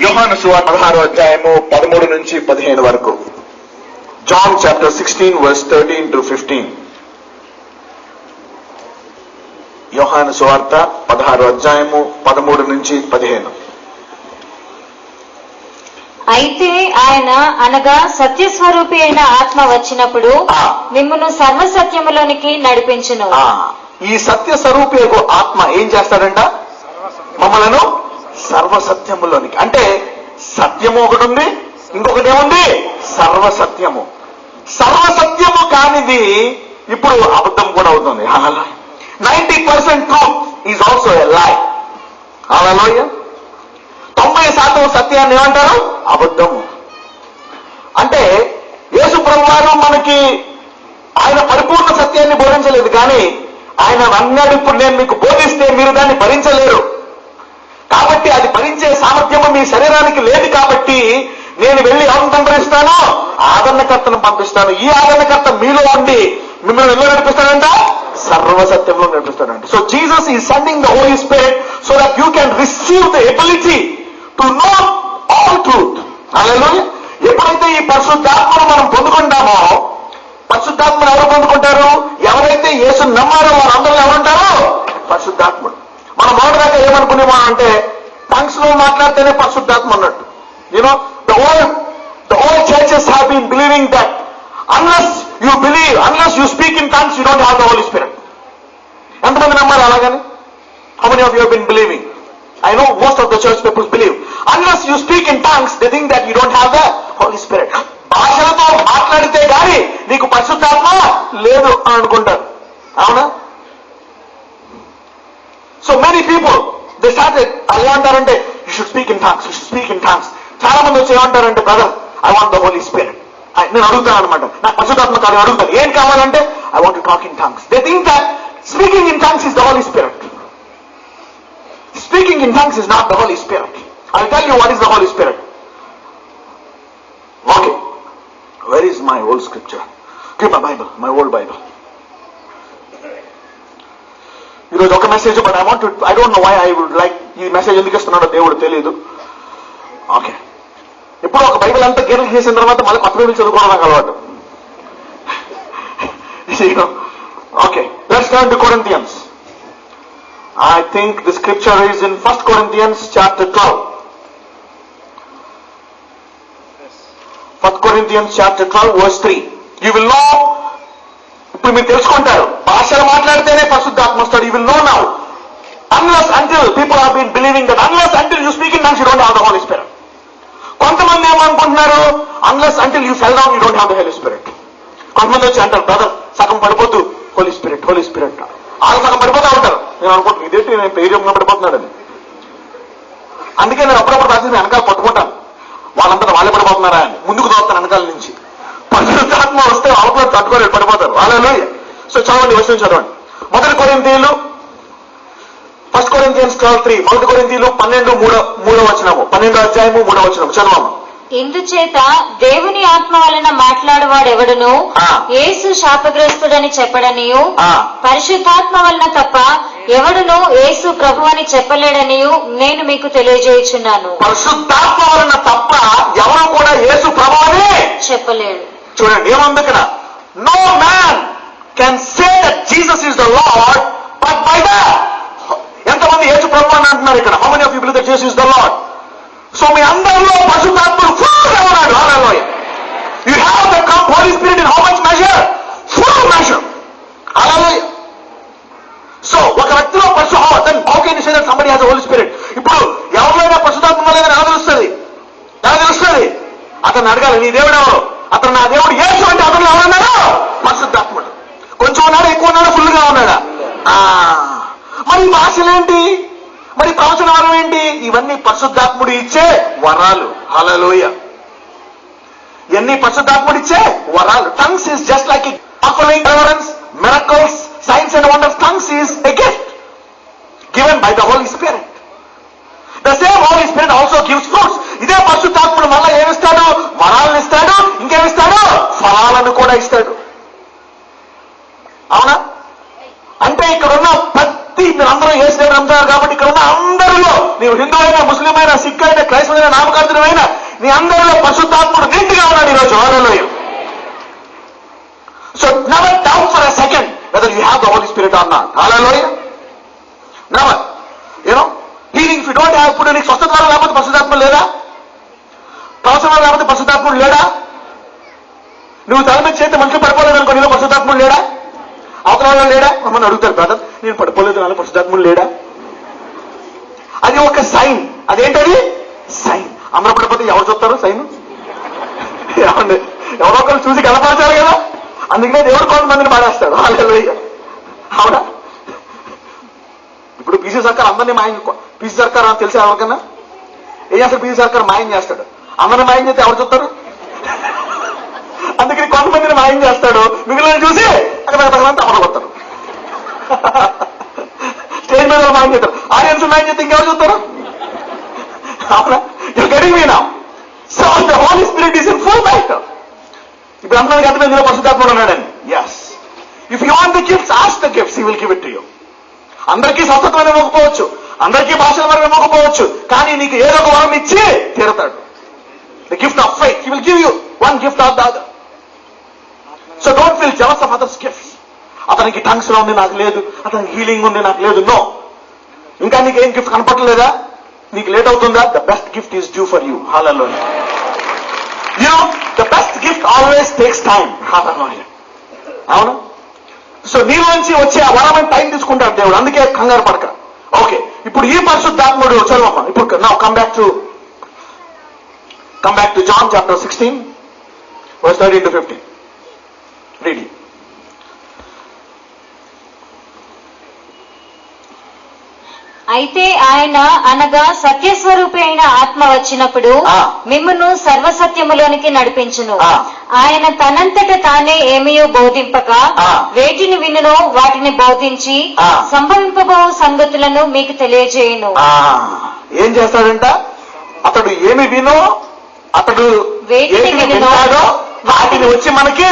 యోహాను సువార్త 16వ అధ్యాయము 13 నుంచి 15 వరకు. John chapter 16 verse 13 to 15. యోహాను సువార్త 16వ అధ్యాయము 13 నుంచి 15. అయితే ఆయన అనగా సత్యస్వరూపి అయిన ఆత్మ వచ్చినప్పుడు మిమ్మును సర్వసత్యములోనికి నడిపించును. ఈ సత్య స్వరూపి ఆత్మ ఏం చేస్తాడంట? మమ్మలను సర్వసత్యములోనికి. అంటే సత్యము ఒకటి ఉంది, ఇంకొకటి ఏముంది? సర్వసత్యము. సర్వసత్యము కానిది ఇప్పుడు అబద్ధం కూడా అవుతుంది. 90% ట్రూత్ ఈజ్ ఆల్సో ఎ లై. హల్లెలూయా. 90% సత్యాన్ని ఏమంటారు? అబద్ధము. అంటే యేసు ప్రభువారు మనకి ఆయన పరిపూర్ణ సత్యాన్ని బోధించలేదు, కానీ ఆయన అన్నాడు, ఇప్పుడు నేను మీకు బోధిస్తే మీరు దాన్ని భరించలేరు, కాబట్టి అది భరించే సామర్థ్యము మీ శరీరానికి లేదు, కాబట్టి నేను వెళ్ళి ఎవరిని పంపిస్తాను? ఆదరణకర్తను పంపిస్తాను. ఈ ఆదరణకర్త మీలో ఉండి మిమ్మల్ని ఎలా నడిపిస్తాడంట? సర్వసత్యంలో నడిపిస్తాడంట. So Jesus is sending the Holi spirit so that you can receive the ability to know all truth. Hallelujah. ఎప్పుడైతే ఈ పరిశుద్ధాత్మను మనం పొందుకుంటామో, పరిశుద్ధాత్మను ఎవరు పొందుకుంటారు? ఎవరైతే యేసుని నమ్మారో వారందరూ ఎవరుంటారు? పరిశుద్ధాత్ముడు. మనం మొదటిదాకా ఏమనుకునేమో అంటే టంగ్స్ లో మాట్లాడితేనే పరిశుద్ధాత్మ అన్నట్టు. You know the whole churches have been believing that unless you speak in tongues you don't have the Holi Spirit. ఎంతమంది నమ్మారు అలాగని? How many of you have been believing? I know most of the church people believe unless you speak in tongues they think that you don't have the Holy Spirit. భాషలతో మాట్లాడితే గాని నీకు పరిశుద్ధాత్మ లేదు అని అనుకుంటారు. అవునా? So many people they started ఏమంటారంటే you should speak in tongues, you should speak in tongues. చాలా మంది వచ్చి ఏమంటారంటే brother I want the Holy Spirit. నేను అడుగుతాను అనమాట, నాకు పరిశుద్ధాత్మ కాదు, అడుగుతాను ఏం కావాలంటే I want to talk in tongues. They think that speaking in tongues is the Holy Spirit. Speaking in tongues is not the Holy Spirit. I'll tell you what is the Holy Spirit. Okay. Where is my old scripture? Give my Bible, my old Bible. ఈరోజు ఒక message, but I don't know why I would like ఈ message ఎందుకు ఇస్తున్నాడో దేవుడు తెలియదు. Okay. ఇప్పుడు ఒక Bible అంతా గీరలు చేసిన తర్వాత మళ్ళీ కొత్త బైబిల్ చదువుకోవడం నాకు అలవాటు. Okay, let's turn to Corinthians. I think the scripture is in 1 Corinthians chapter 12. 1 Corinthians chapter 12 verse 3. You will know, ఇప్పుడు మీరు తెలుసుకుంటారు, భాషలు మాట్లాడితేనే పరిశుద్ధాత్మ వస్తాడు. You will know now. Unless until people have been believing that unless until you speak in tongues you don't have the Holy Spirit. కొంతమంది ఏమనుకుంటున్నారు, unless until you fell down you don't have the Holy Spirit. కొంతమంది వచ్చి అంటారు brother సగం పడిపోతూ Holi spirit holy spirit, వాళ్ళు సగం పడిపోతూ ఉంటారు. నేను అనుకుంటున్నాను ఇదేంటి నేను పేరు పడిపోతున్నాడని. అందుకే నేను అప్పుడప్పుడు రాసి వెనకాల పట్టుకుంటాను, వాళ్ళంతా వాళ్ళే పడిపోతున్నారా అని. ముందుకు దోస్తాను వెనకాల నుంచి. పరిశుద్ధాత్మ వస్తే అవతల తట్టుకోలేదు, పడిపోతారు. హల్లెలూయా. సో చదవండి, వచ్చిన చదవండి. 1 కొరింథీయులు 1 Corinthians 12:3. 1 కొరింథీయులు 12 వచనము, 12వ అధ్యాయము 3వ వచనము చదవము. ఇందుచేత దేవుని ఆత్మ వలన మాట్లాడువాడెవడును యేసు శాపగ్రస్తుడని చెప్పడనియు, పరిశుద్ధాత్మ వలన తప్ప ఎవడును యేసు ప్రభు అని చెప్పలేడనియు నేను మీకు తెలియజేయుచున్నాను. పరిశుద్ధాత్మ వలన తప్ప ఎవరు కూడా యేసు ప్రభు అని చెప్పలేడు. చూడండి ఏముంది ఇక్కడ. No man can say that Jesus is the lord but by the. ఎంతమంది యేసు ప్రభు అని అంటున్నారు ఇక్కడ? How many of you believe that Jesus is the lord? So మీ అందరిలో పరిశుద్ధాత్ముడు ఫుల్ గా ఉన్నాడు. Hallelujah. You have the Holi spirit in how much measure? Full measure. Hallelujah. So ఒక వ్యక్తిలో then how can you say that somebody has a holy spirit? ఇప్పుడు ఎవరిలో పరిశుద్ధాత్మ లేదని ఎలా తెలుస్తుంది? అతను అడగాలి, నీ దేవుడు ఎవరు? అతను నా దేవుడు యేసు అంటే అతను ఎవరన్నాడు? పరిశుద్ధాత్ముడు. కొంచెం ఉన్నాడా, ఎక్కువ ఉన్నాడా, ఫుల్ గా ఉన్నాడా? మరి భాషలేంటి, మరి ప్రవచన వరం ఏంటి? ఇవన్నీ పరిశుద్ధాత్ముడు ఇచ్చే వరాలు. హల్లెలూయా. ఇవన్నీ పరిశుద్ధాత్ముడు ఇచ్చే వరాలు. Tongues is just like offering deliverance, miracles, signs and wonders. Tongues is a gift given by the Holi Spirit. The same Holy Spirit also gives fruits. ఇదే పరిశుద్ధాత్ముడు మళ్ళా ఏమిస్తాడు? వరాలను ఇస్తాడు, ఇంకేమిస్తాడు? ఫలాలను కూడా ఇస్తాడు. అవునా? అంటే ఇక్కడ ఉన్న మీరందరూ యేసు దేవుని నమ్ముతారు కాబట్టి ఇక్కడ ఉన్న అందరిలో, నీవు హిందూ అయినా, ముస్లిం అయినా, సిక్ అయినా, క్రైస్తవులైనా, నీ అందరిలో పరిశుద్ధాత్ముడు నిండుగా ఉన్నాడు ఈరోజు. Hallelujah. So never doubt for a second whether you have the Holi spirit or not. Hallelujah. Never. You know healing if you don't have, ఇప్పుడు నీకు స్వస్థత వల్ల లేకపోతే పరిశుద్ధాత్మ లేదా? ప్రవచనం వల్ల లేకపోతే పరిశుద్ధాత్ముడు లేడా? నువ్వు తల మీద చేస్తే మనుషులు పడిపోలేదు అనుకో, నీలో పరిశుద్ధాత్ముడు లేడా? అవతల వాళ్ళు లేడా? మమ్మల్ని అడుగుతారు, బ్రదర్ నేను పడిపోలేదు నాలో పరిశుద్ధాత్ముడు లేడా? అది ఒక సైన్. అదేంటది? సైన్. అందరూ పడిపోతే ఎవరు చూస్తారు సైన్? ఏమండి, ఎవరో ఒకరు చూసి కనపరచాలి కదా. అందుకనే దేవుడు కొంతమందిని పాడేస్తాడు. హల్లెలూయా. అవునా? ఇప్పుడు పీసీ సర్కార్ అందరినీ మాయం, పీసీ సర్కార్ అని తెలిసి ఎవరికన్నా ఏం చేస్తాడు? పీసీ సర్కార్ మాయం చేస్తాడు. అందరిని మాయం చేస్తే ఎవరు చూస్తారు? అందుకని కొంతమందిని మాయం చేస్తాడు, మిగిలిన చూసి అక్కడ తమరు కొడతారు. స్టేజ్ మీద మాయం చేస్తారు, ఆడియన్స్ మాయం చేస్తే ఇంకెవరు చూస్తారు? అవునా? Getting me now. So the Holi spirit is in full might. ఇప్పుడు అందరికి అర్థం ఇందులో పరిశుద్ధాత్ముడు ఉన్నాడని. Yes. If you want the gifts, ask the gifts, he will give it to you. అందరికీ స్వస్థత్వం ఇవ్వకపోవచ్చు, అందరికీ భాషల వరం ఇవ్వకపోవచ్చు, కానీ నీకు ఏదో ఒక వరం ఇచ్చి తీరుతాడు. The gift of faith, he will give you one gift of the other. So don't feel jealous of others gifts. అతనికి టంగ్స్ లో ఉంది నాకు లేదు, అతనికి హీలింగ్ ఉంది నాకు లేదు. నో. ఇంకా నీకేం గిఫ్ట్ కనపడలేదా? నీకు లేట్ అవుతుందా? The best gift is due for you. Hallelujah. You know the best gift always takes time. Hallelujah. అవును. సో నీలోంచి వచ్చే ఆ వరమైన టైం తీసుకుంటాడు దేవుడు, అందుకే కంగారు పడక. ఓకే, ఇప్పుడు ఈ పరిశుద్ధాత్ముడు చదవమ్మా. ఇప్పుడు now come back to John chapter 16 verse 13 to 15. Read it. అయితే ఆయన అనగా సత్యస్వరూపి అయిన ఆత్మ వచ్చినప్పుడు మిమ్మును సర్వసత్యములోనికి నడిపించును. ఆయన తనంతట తానే ఏమీయో బోధింపక వేటిని వినునో వాటిని బోధించి సంభవింపబో సంగతులను మీకు తెలియజేయును. ఏం చేస్తాడంట? అతడు ఏమి వినో, అతడు వేటిని విన్నాడో వాటిని వచ్చి మనకి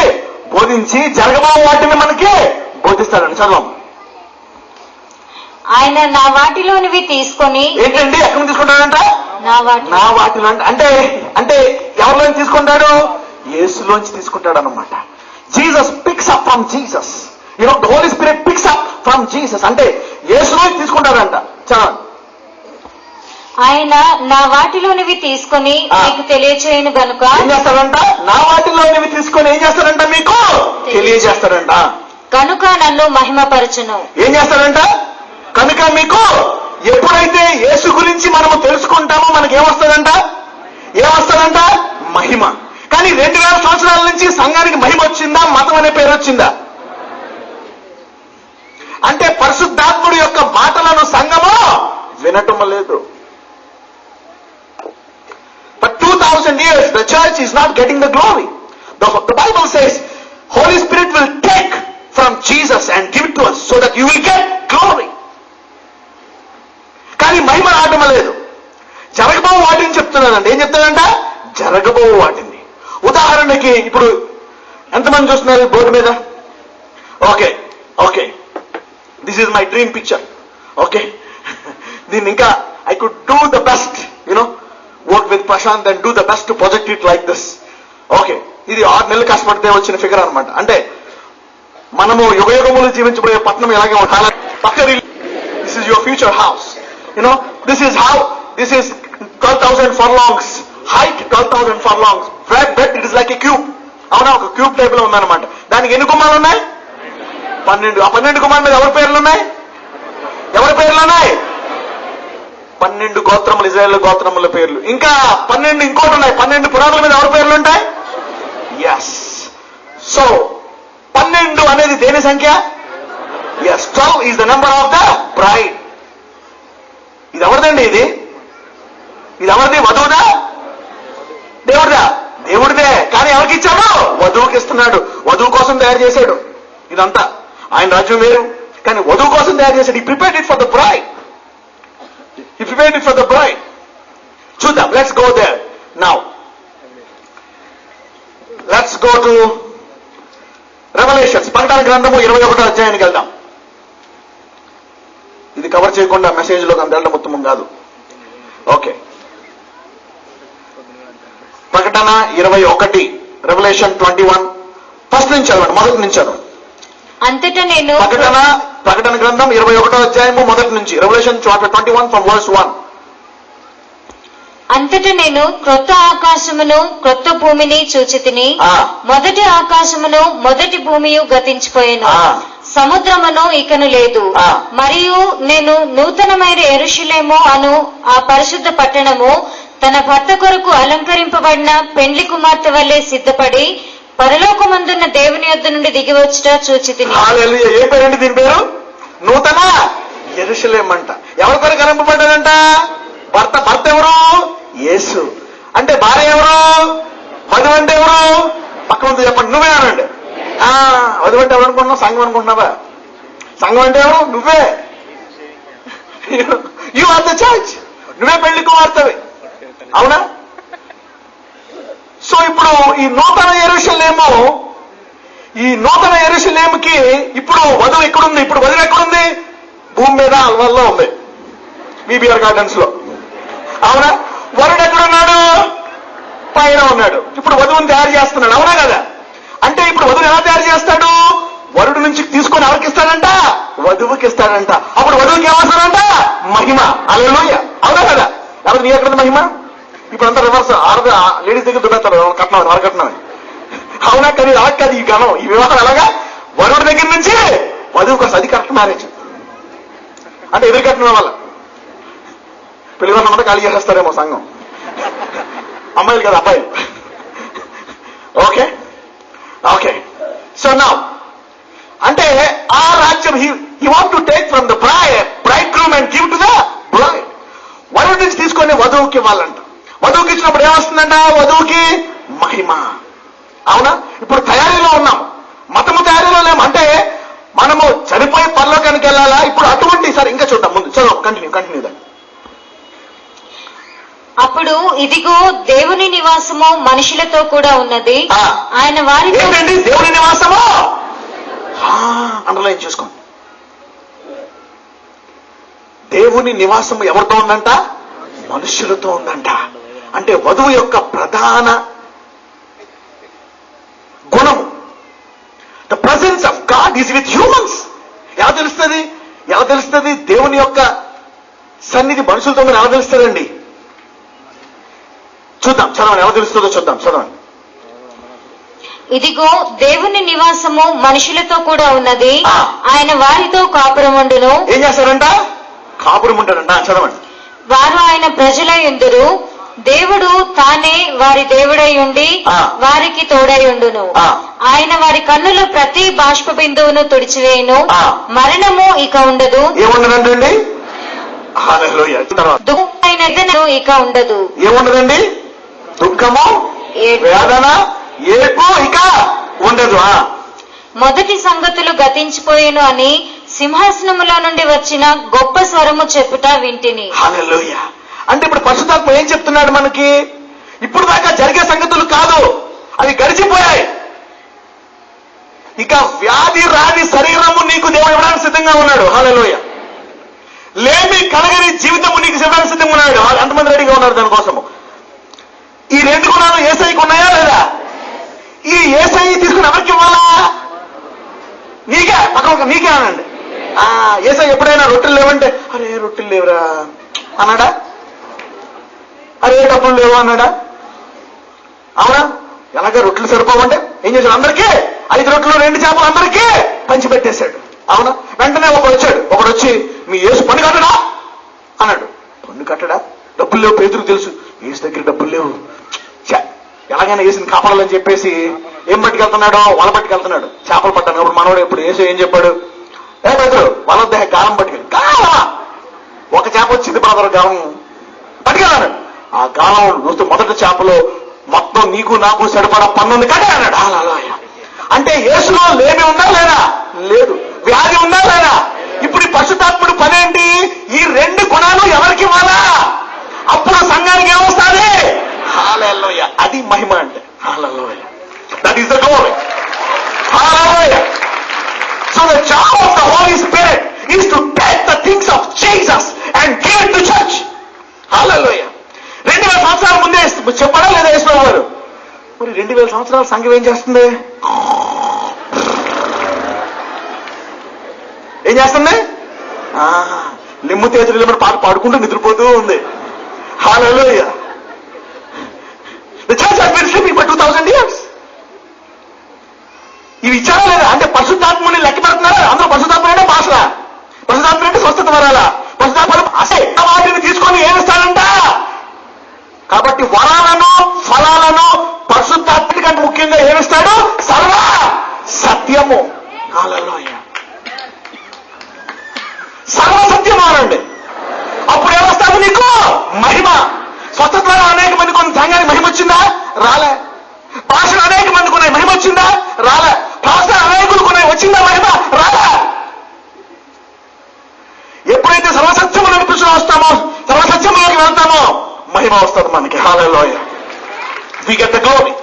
బోధించి జరగబో వాటిని మనకి బోధిస్తాడండి. చదవం. ఆయన నా వాటిలోనివి తీసుకొని. ఏంటండి? ఎక్కడి నుంచి తీసుకుంటాడంట? నా వాటిలో. అంటే అంటే ఎవరిలోంచి తీసుకుంటాడు? యేసులోంచి తీసుకుంటాడు అన్నమాట. Jesus picks up from Jesus. You know the Holi Spirit picks up from Jesus. అంటే యేసులోంచి తీసుకుంటాడంట. చదవండి. ఆయన నా వాటిలోనివి తీసుకొని మీకు తెలియచేయను గనుక. ఏం చేస్తాడంట? నా వాటిలోనివి తీసుకొని ఏం చేస్తాడంట? మీకు తెలియజేస్తాడంట. కనుక నన్ను మహిమపరచును. ఏం చేస్తాడంట? కనుక మీకు. ఎప్పుడైతే యేసు గురించి మనము తెలుసుకుంటామో మనకి ఏమొస్తుందంట? మహిమ. కానీ 2000 సంవత్సరాల నుంచి సంఘానికి మహిమ వచ్చిందా? మతం అనే పేరు వచ్చిందా? అంటే పరిశుద్ధాత్ముడి యొక్క మాటలను సంఘము వినటం లేదు. But 2000 years the church is not getting the glory. The Bible says Holy Spirit will take from Jesus and give it to us so that you will get glory. కానీ మహిమ రావటం లేదు. జరగబో వాటిని చెప్తున్నానండి. ఏం చెప్తానంట? జరగబో వాటిని. ఉదాహరణకి ఇప్పుడు ఎంతమంది చూస్తున్నారు బోర్డు మీద? Okay okay, this is my dream picture. Okay, దీన్ని ఇంకా I could do the best, you know, work with Prashant and do the best to project it like this. Okay, ఇది 6 నెలలు కష్టపడితే వచ్చిన ఫిగర్ అనమాట. అంటే మనము యుగయుగములు జీవించబోయే పట్టణం ఎలాగే ఉండాలి. This is your future house. You know, this is how, this is 12,000 furlongs height, 12,000 furlongs breadth. It is like a cube. అవునా? ఒక క్యూబ్ టైప్ లో ఉందన్నమాట. దానికి ఎన్ని గుమ్మాలు ఉన్నాయి? 12. ఆ 12 గుమ్మాల మీద ఎవరి పేర్లు ఉన్నాయి? 12 గోత్రములు, ఇజ్రాయేల్ గోత్రముల పేర్లు. ఇంకా 12 ఇంకోటి ఉన్నాయి. 12 పురాణాల మీద ఎవరి పేర్లు ఉంటాయి? ఎస్. సో 12 అనేది దేని సంఖ్య? Yes, 12 is the number of the bride. ఇది ఎవరిదండి? ఇది ఎవరిది? వధువుదా? దేవుడిదా? దేవుడిదే. కానీ ఎవరికి ఇచ్చాడు? వధువుకి ఇస్తున్నాడు. వధువు కోసం తయారు చేశాడు ఇదంతా. ఆయన రాజ్యం వేరు, కానీ వధువు కోసం తయారు చేశాడు. ఈ prepared it for the bride. He prepared it for the bride. చూద్దాం. Let's go there now. Let's go to Revelations. ప్రకటన గ్రంథము 21వ అధ్యాయానికి వెళ్దాం. ఇది కవర్ చేయకుండా మెసేజ్ లోకి అంత వెళ్ళడం ఉత్తమం కాదు. ఓకే, ప్రకటన 21, రెవల్యూషన్ 21 ఫస్ట్ నుంచి చదవండి, మొదటి నుంచి చదవండి. అంతటా నేను ప్రకటన గ్రంథం 21వ అధ్యాయము మొదటి నుంచి, రెవల్యూషన్ 21 ఫ్రమ్ వర్స్ 1. అంతటా నేను క్రొత్త ఆకాశమును క్రొత్త భూమిని చూచితిని. మొదటి ఆకాశమును మొదటి భూమియు గతించిపోయెను, సముద్రమును ఇకను లేదు. మరియు నేను నూతనమైన యెరూషలేము అను ఆ పరిశుద్ధ పట్టణము తన భర్త కొరకు అలంకరింపబడిన పెండ్లి కుమార్తె వలె సిద్ధపడి పరలోకమందున్న దేవుని యొద్ద నుండి దిగి వచ్చుట చూచితిని. హల్లెలూయా. ఏ పేరండి దీని పేరు? నూతన యెరూషలేము అంట. ఎవరి కొరకు అలంకరింపబడ్డాడంట? భర్త ఎవరు? యేసు. అంటే భార్య ఎవరు? వధువు అంటే ఎవరు? పక్కన చెప్పండి, నువ్వే అనండి. వధువు అంటే ఎవరు అనుకుంటున్నావు? సంఘం అనుకుంటున్నావా? సంఘం అంటే ఎవరు? నువ్వే. You are the church. నువ్వే పెళ్లి కుమార్తెవి, అవునా? సో ఇప్పుడు ఈ నూతన యెరూషలేముకి ఇప్పుడు వధువు ఎక్కడుంది? ఇప్పుడు వధువు ఎక్కడుంది? భూమి మీద అల్వాల్లో ఉంది, బీబీఆర్ గార్డెన్స్ లో, అవునా? వరుడు ఎక్కడున్నాడు? పైన ఉన్నాడు. ఇప్పుడు వధువుని తయారు చేస్తున్నాడు, అవునా కదా? అంటే ఇప్పుడు వధువుని ఎలా తయారు చేస్తాడు? వరుడు నుంచి తీసుకొని ఎవరికి ఇస్తాడంట? వధువుకి ఇస్తాడంట. అప్పుడు వధువుకి ఏమవుతాడంట? మహిమ. హల్లెలూయా, అవునా కదా? ఎవరు నీ ఎక్కడ మహిమ? ఇప్పుడు అంతా రివర్స్, లేడీస్ దగ్గర దుబ్బేస్తారు కట్నం, వాళ్ళ కట్నం, అవునా? కానీ అలా కాదు ఈ గణం, ఈ వివాహం ఎలాగా? వరుడు దగ్గర నుంచి వధువుకి వస్తుంది. అది కరెక్ట్ మ్యారేజ్. అంటే ఎదురు కట్టిన వల్ల పెళ్లివాళ్ళ ఖాళీ చేసేస్తారేమో సంఘం, అమ్మాయిలు కదా అబ్బాయిలు. Okay okay. సో నౌ అంటే ఆ రాజ్యం he want to take from the bride groom and give to the bride. వరుడు నుంచి తీసుకొని వధువుకి ఇవ్వాలంట. వధువుకి ఇచ్చినప్పుడు ఏమొస్తుందంట? వధువుకి మహిమ, అవునా? ఇప్పుడు తయారీలో ఉన్నాం, మతము తయారీలో లేము. అంటే మనము చనిపోయి పరలోకానికి వెళ్ళాలా? ఇప్పుడు అటువంటి, సరే ఇంకా చూద్దాం, ముందు చదువు, కంటిన్యూ దాన్ని. అప్పుడు ఇదిగో దేవుని నివాసము మనుషులతో కూడా ఉన్నది, ఆయన వారితో. ఏంటండి దేవుని నివాసము? అండర్లైన్ చేసుకోండి. దేవుని నివాసము ఎవరితో ఉందంట? మనుషులతో ఉందంట. అంటే వధువు యొక్క ప్రధాన గుణము the presence of God is with humans. ఎలా తెలుస్తుంది? దేవుని యొక్క సన్నిధి మనుషులతో ఉందని ఎలా తెలుస్తుందండి? చూద్దాం, చదవండి, ఎలా తెలుస్తుందో చూద్దాం, చదవండి. ఇదిగో దేవుని నివాసము మనుషులతో కూడా ఉన్నది, ఆయన వారితో కాపురముండును. ఏం చేస్తారంట? కాపురం ఉంటాడంట. చదవండి. వారు ఆయన ప్రజలై ఉందురు, దేవుడు తానే వారి దేవుడై ఉండి వారికి తోడై ఉండును. ఆయన వారి కన్నులు ప్రతి బాష్ప బిందువును తుడిచివేయును, మరణము ఇక ఉండదు. ఏముండదండి? దుఃఖం ఇక ఉండదు. ఏముండదండి? దుఃఖము, వేదన, ఏడుపు ఇక ఉండదు. మొదటి సంగతులు గతించిపోయేను అని సింహాసనములో నుండి వచ్చిన గొప్ప స్వరము చెప్పుట వింటిని. హల్లెలూయా. అంటే ఇప్పుడు పరిశుద్ధాత్మ ఏం చెప్తున్నాడు మనకి? ఇప్పుడు దాకా జరిగే సంగతులు కాదు, అవి గడిచిపోయాయి. ఇక వ్యాధి రాని శరీరము నీకు దేవుడు ఇవ్వడానికి సిద్ధంగా ఉన్నాడు. హల్లెలూయా. లేమి కలగని జీవితము నీకు ఇవ్వడానికి సిద్ధంగా ఉన్నాడు. ఎంతమంది రెడీగా ఉన్నారు దానికోసము? ఈ రెండు గుణాలు యేసయ్యకు ఉన్నాయా లేదా? ఈ యేసయ్య తీసుకుని ఎవరికి ఇవ్వాలా? నీకే, పక్కన నీకే అనండి. యేసయ్య ఎప్పుడైనా రొట్టెలు లేవంటే అరే రొట్టెలు లేవురా అన్నాడా? అరే డబ్బులు లేవు అన్నాడా? అవునా? ఎలాగ రొట్టెలు సరిపోవంటే ఏం చేశాడు? అందరికీ 5 రొట్టెలు 2 చేపలు అందరికీ పంచిపెట్టేశాడు. అవునా? వెంటనే ఒకడు వచ్చి మీ యేసు పన్ను కట్టడా అన్నాడు. పన్ను కట్టడా? డబ్బులు లేవు. పేతురుకు తెలుసు యేసు దగ్గర డబ్బులు లేవు, ఎలాగైనా యేసుని కాపాడాలని చెప్పేసి ఏం పట్టుకెళ్తున్నాడో? వల పట్టుకెళ్తున్నాడు. చేపలు పట్టాను. అప్పుడు మనోడు ఇప్పుడు యేసు ఏం చెప్పాడు? పేతురు వల గాలం పట్టుకెళ్ళి, గాలమా? ఒక చేప వచ్చింది బ్రదర్, గాలం పట్టుకెళ్ళాడు. ఆ గాలం చూస్తూ మొదటి చేపలో మొత్తం నీకు నాకు సరిపడా పన్నుంది కట్టే అన్నాడు. అలా అంటే యేసులో లేమి ఉందా లేదా? లేదు. వ్యాధి ఉందా లేదా? ఇప్పుడు ఈ పరిశుద్ధాత్ముడు పనేంటి? ఈ 2 గుణాలు ఎవరికి ఇవ్వాలా? అప్పుడు సంఘానికి ఏమొస్తుంది? హల్లెలూయా. అది మహిమ అంటే. Hallelujah. That is the glory. Hallelujah. So the job of the Holi spirit is to take the things of Jesus and give it to church. Hallelujah. 2000 సంవత్సరాల ముందే చెప్పాడా లేదా యేసు గారు? మరి 2000 సంవత్సరాల సంఘం ఏం చేస్తుంది? ఏం చేస్తుంది? లిమ్ము తేజులు పాట పాడుకుంటూ నిద్రపోతూ ఉంది. హల్లెలూయా. The church has been sleeping for 2000 years. ఇవి ఇచ్చారా లేదా? అంటే పరిశుద్ధాత్మని లెక్క పెడుతున్నారా? అందరూ పరిశుద్ధాత్మ అంటే భాషలా, పరిశుద్ధాత్మ అంటే స్వస్థత వరాలా, పరిశుద్ధాత్మ అసే వాటిని తీసుకొని ఏమిస్తాడంట? కాబట్టి వరాలను ఫలాలను పరిశుద్ధాత్మ కంటే ముఖ్యంగా ఏమిస్తాడు? సర్వ సత్యము. హల్లెలూయా. సర్వ సత్యము అనండి. అప్పుడు ఏమొస్తాడు నీకు? మహిమ. స్వస్థత ద్వారా అనేక మంది కొన్ని సంఘానికి మహిమ వచ్చిందా? రాలే. భాషలు అనేక మందికి ఉన్నాయి, మహిమ వచ్చిందా? రాలే. భాష అనేకులకు ఉన్నాయి, వచ్చిందా మహిమ? రాలే. ఎప్పుడైతే సర్వసత్యము నడిపించుకుని వస్తామో, సర్వసత్యంలోకి వెళ్తామో మహిమ వస్తుంది మనకి. Hallelujah. We get the glory.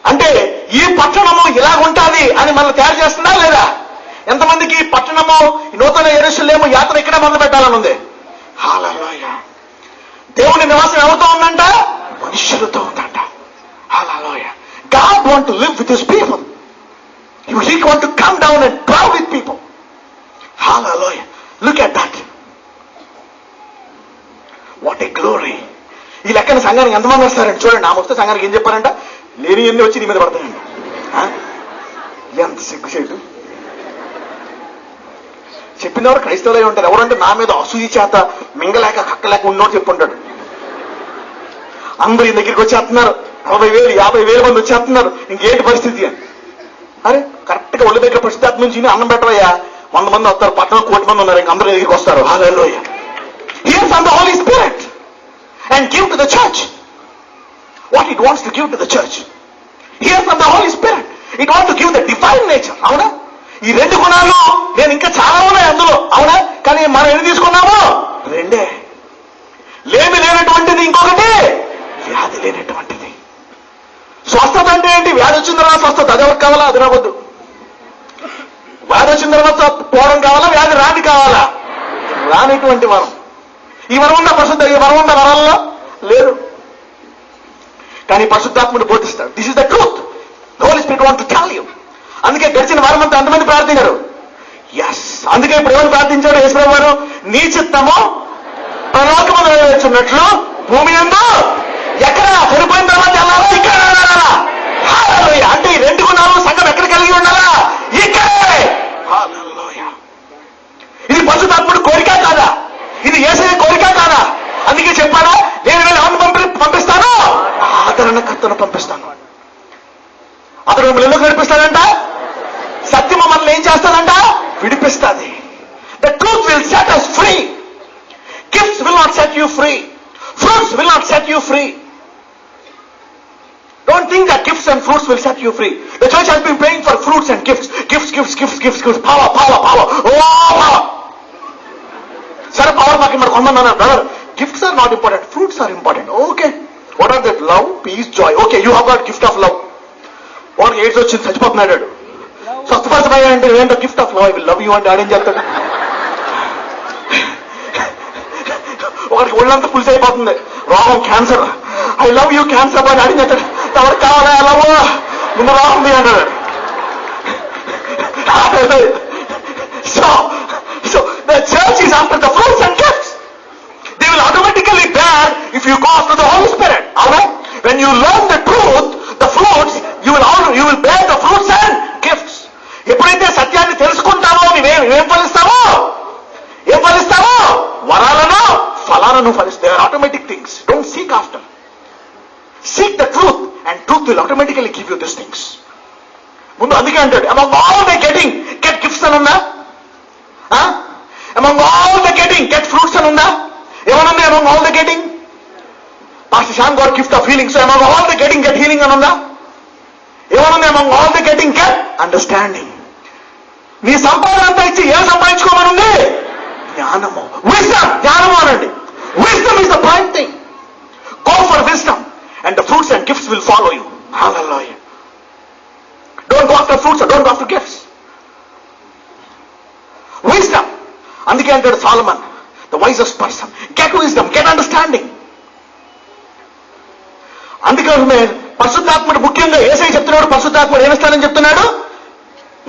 అంటే ఈ పట్టణము ఇలా ఉండాలి అని మనల్ని తయారు చేస్తుందా లేదా? ఎంతమందికి పట్టణము నూతన యెరూషలేము యాత్ర ఇక్కడే మొదలు పెట్టాలని ఉంది? హల్లెలూయా. దేవుని నివాసం ఎవరితో ఉందంట? మనుషులతో ఉందంట. హల్లెలూయా. God want to live with his people. He want to come down and dwell with people. Hallelujah. Look at that. What a glory. ఈ లెక్కన సంఘానికి ఎంతమంది వస్తారండి చూడండి. ఆమె వస్తే సంఘానికి ఏం చెప్పారంట? లేని ఎన్ని వచ్చి నీ మీద పడతాయండి. ఎంత సిగ్గుచేటు. చెప్పినవారు క్రైస్తవులై ఉంటారు. ఎవరంటే నా మీద అసూయ చేత మింగలేక కక్కలేక ఉన్నోడు చెప్పుంటాడు. అందరూ ఈ దగ్గరికి వచ్చేస్తున్నారు, 40,000 50,000 మంది వచ్చేస్తున్నారు, ఇంకేంటి పరిస్థితి అని. అరే కరెక్ట్ గా ఒళ్ళు దగ్గర పరిస్థితి నుంచి అన్నం పెట్టవయ్యా, 100 మంది వస్తారు, పట్టణం 1 కోటి మంది ఉన్నారు, ఇంక అందరూ దగ్గరికి వస్తారు. హల్లెలూయా. Hear from the Holy Spirit and give to the church what it wants to give to the church. Hear from the Holy Spirit. It wants to give the divine nature. అవునా? ఈ 2 గుణాలు నేను ఇంకా చాలా ఉన్నాయి అందులో. అవునా? కానీ మనం ఎన్ని తీసుకున్నాము? 2. లేమి లేనటువంటిది ఇంకొకటి, వ్యాధి లేనటువంటిది. స్వస్థత అంటే ఏంటి? వ్యాధి వచ్చిన తర్వాత స్వస్థత. అది ఎవరికి కావాలా? అది రావద్దు. వ్యాధి వచ్చిన తర్వాత పోవడం కావాలా? వ్యాధి రాని కావాలా? రానిటువంటి వరం. ఈ వరం ఉందా? పరిశుద్ధ ఈ వరం ఉందా? వరాల్లో లేదు. కానీ పరిశుద్ధాత్ముడు బోధిస్తాడు. This is the truth. The Holi spirit want to tell you. అందుకే గడిచిన వారం అంతా ఎంతమంది ప్రార్థించారు? ఎస్. అందుకే ఇప్పుడు ఎవరు ప్రార్థించాడు? యేసుప్రభు వారు, నీ చిత్తము పరలోకము నెరవేర్చున్నట్లు భూమి యందు ఎక్కడ చనిపోయిన తర్వాత వెళ్ళాలా? ఇక్కడ వెళ్ళాలా? హల్లెలూయా. అంటే ఈ 2 గుణాలు సంఘం ఎక్కడ కలిగి ఉండాలా? ఇక్కడే. హల్లెలూయా. ఇది పరిశుద్ధాత్ముడి కోరిక కాదా? ఇది యేసయ్య కోరిక కాదా? అందుకే చెప్పాలా, నేను ఎవరిని పంపిస్తాను? ఆదరణకర్తను పంపిస్తాను. అతడు మిమ్మల్ని ఎందుకు నడిపిస్తాడంట? సత్యము మనల్ని ఏం చేస్తాడంట? విడిపిస్తుంది. The truth will set us free. Gifts will not set you free. Fruits will not set you free. Don't think that gifts and fruits will set you free. The church has been praying for fruits and gifts. Gifts. Power. Oh, power. Sir, power మాకి మరి కొంతమంది అన్నారు, brother, gifts are not important. Fruits are important. Okay. What are that? Love, peace, joy. Okay, you have got gift of love. వాడికి AIDS వచ్చింది, చచ్చిపోతున్నాడు. స్వస్థపరచబోయా అంటే ఏంటో gift of love, I will love you అంటే ఆడేం చేస్తాడు? ఒకరికి ఒళ్ళంతా పులిసి అయిపోతుంది, రోగం cancer, I love you cancer అని ఆడేం చేస్తాడు? ఎవరికి కావాలా లవ్? ముందు రాగుంది అంటాడు. So the church is after the fruits and gifts. They will automatically bear if you go after the Holy Spirit. Alright? When you learn the truth, the fruits, you will bear the fruits and gifts. ఎప్పుడైతే సత్యాన్ని తెలుసుకుంటావో నువ్వేం ఫలిస్తావో? ఏం ఫలిస్తావో? వరాలను ఫలాలను ఫలిస్తాయి. They are automatic things. Don't seek after. Seek the truth and truth will automatically give you these things. ముందు అందుకే అంటాడు, among all the getting, get gifts అని ఉందా? Among all the getting, get fruits అని ఉందా? ఏమనుంది among all the getting? Pastor Shyam got gift of healing, so among all the getting, get healing అని ఉందా? ఏమనుంది among all the getting, get understanding. నీ సంపాదన అంతా ఇచ్చి ఏం సంపాదించుకోమనుంది? జ్ఞానము. Wisdom. జ్ఞానము అనండి. Wisdom is the prime thing. Go for wisdom and the fruits and gifts will follow you. Hallelujah. Don't go after fruits or don't go after gifts. Wisdom. అందుకే అంటాడు Solomon, the wisest person. Get wisdom, get understanding. అందుకే పరిశుద్ధ ముఖ్యంగా యేసయ్య చెప్తున్నాడు, పరిశుద్ధాత్ముడు ఏమిస్తానని చెప్తున్నాడు?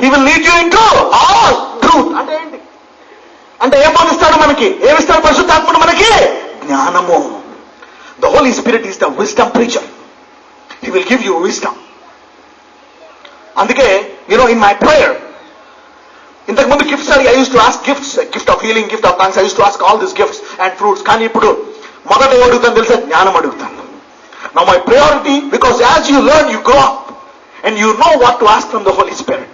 He will lead you into all truth. అంటే ఏంటి? అంటే ఏం బోధిస్తాడు మనకి? ఏమిస్తాడు పరిశుద్ధాత్ముడు మనకి? జ్ఞానము. The Holi spirit is the wisdom preacher. He will give you wisdom. అందుకే ఇన్ మై ప్రేయర్, ఇంతకు ముందు gifts I use to ask gifts, gift of healing, gift of thanks, I use to ask all this gifts and fruits. కానీ ఇప్పుడు మొదట ఏం అడుగుతాను తెలుసా? జ్ఞానం అడుగుతాను. Now my priority, because as you learn you grow up and you know what to ask from the Holi spirit.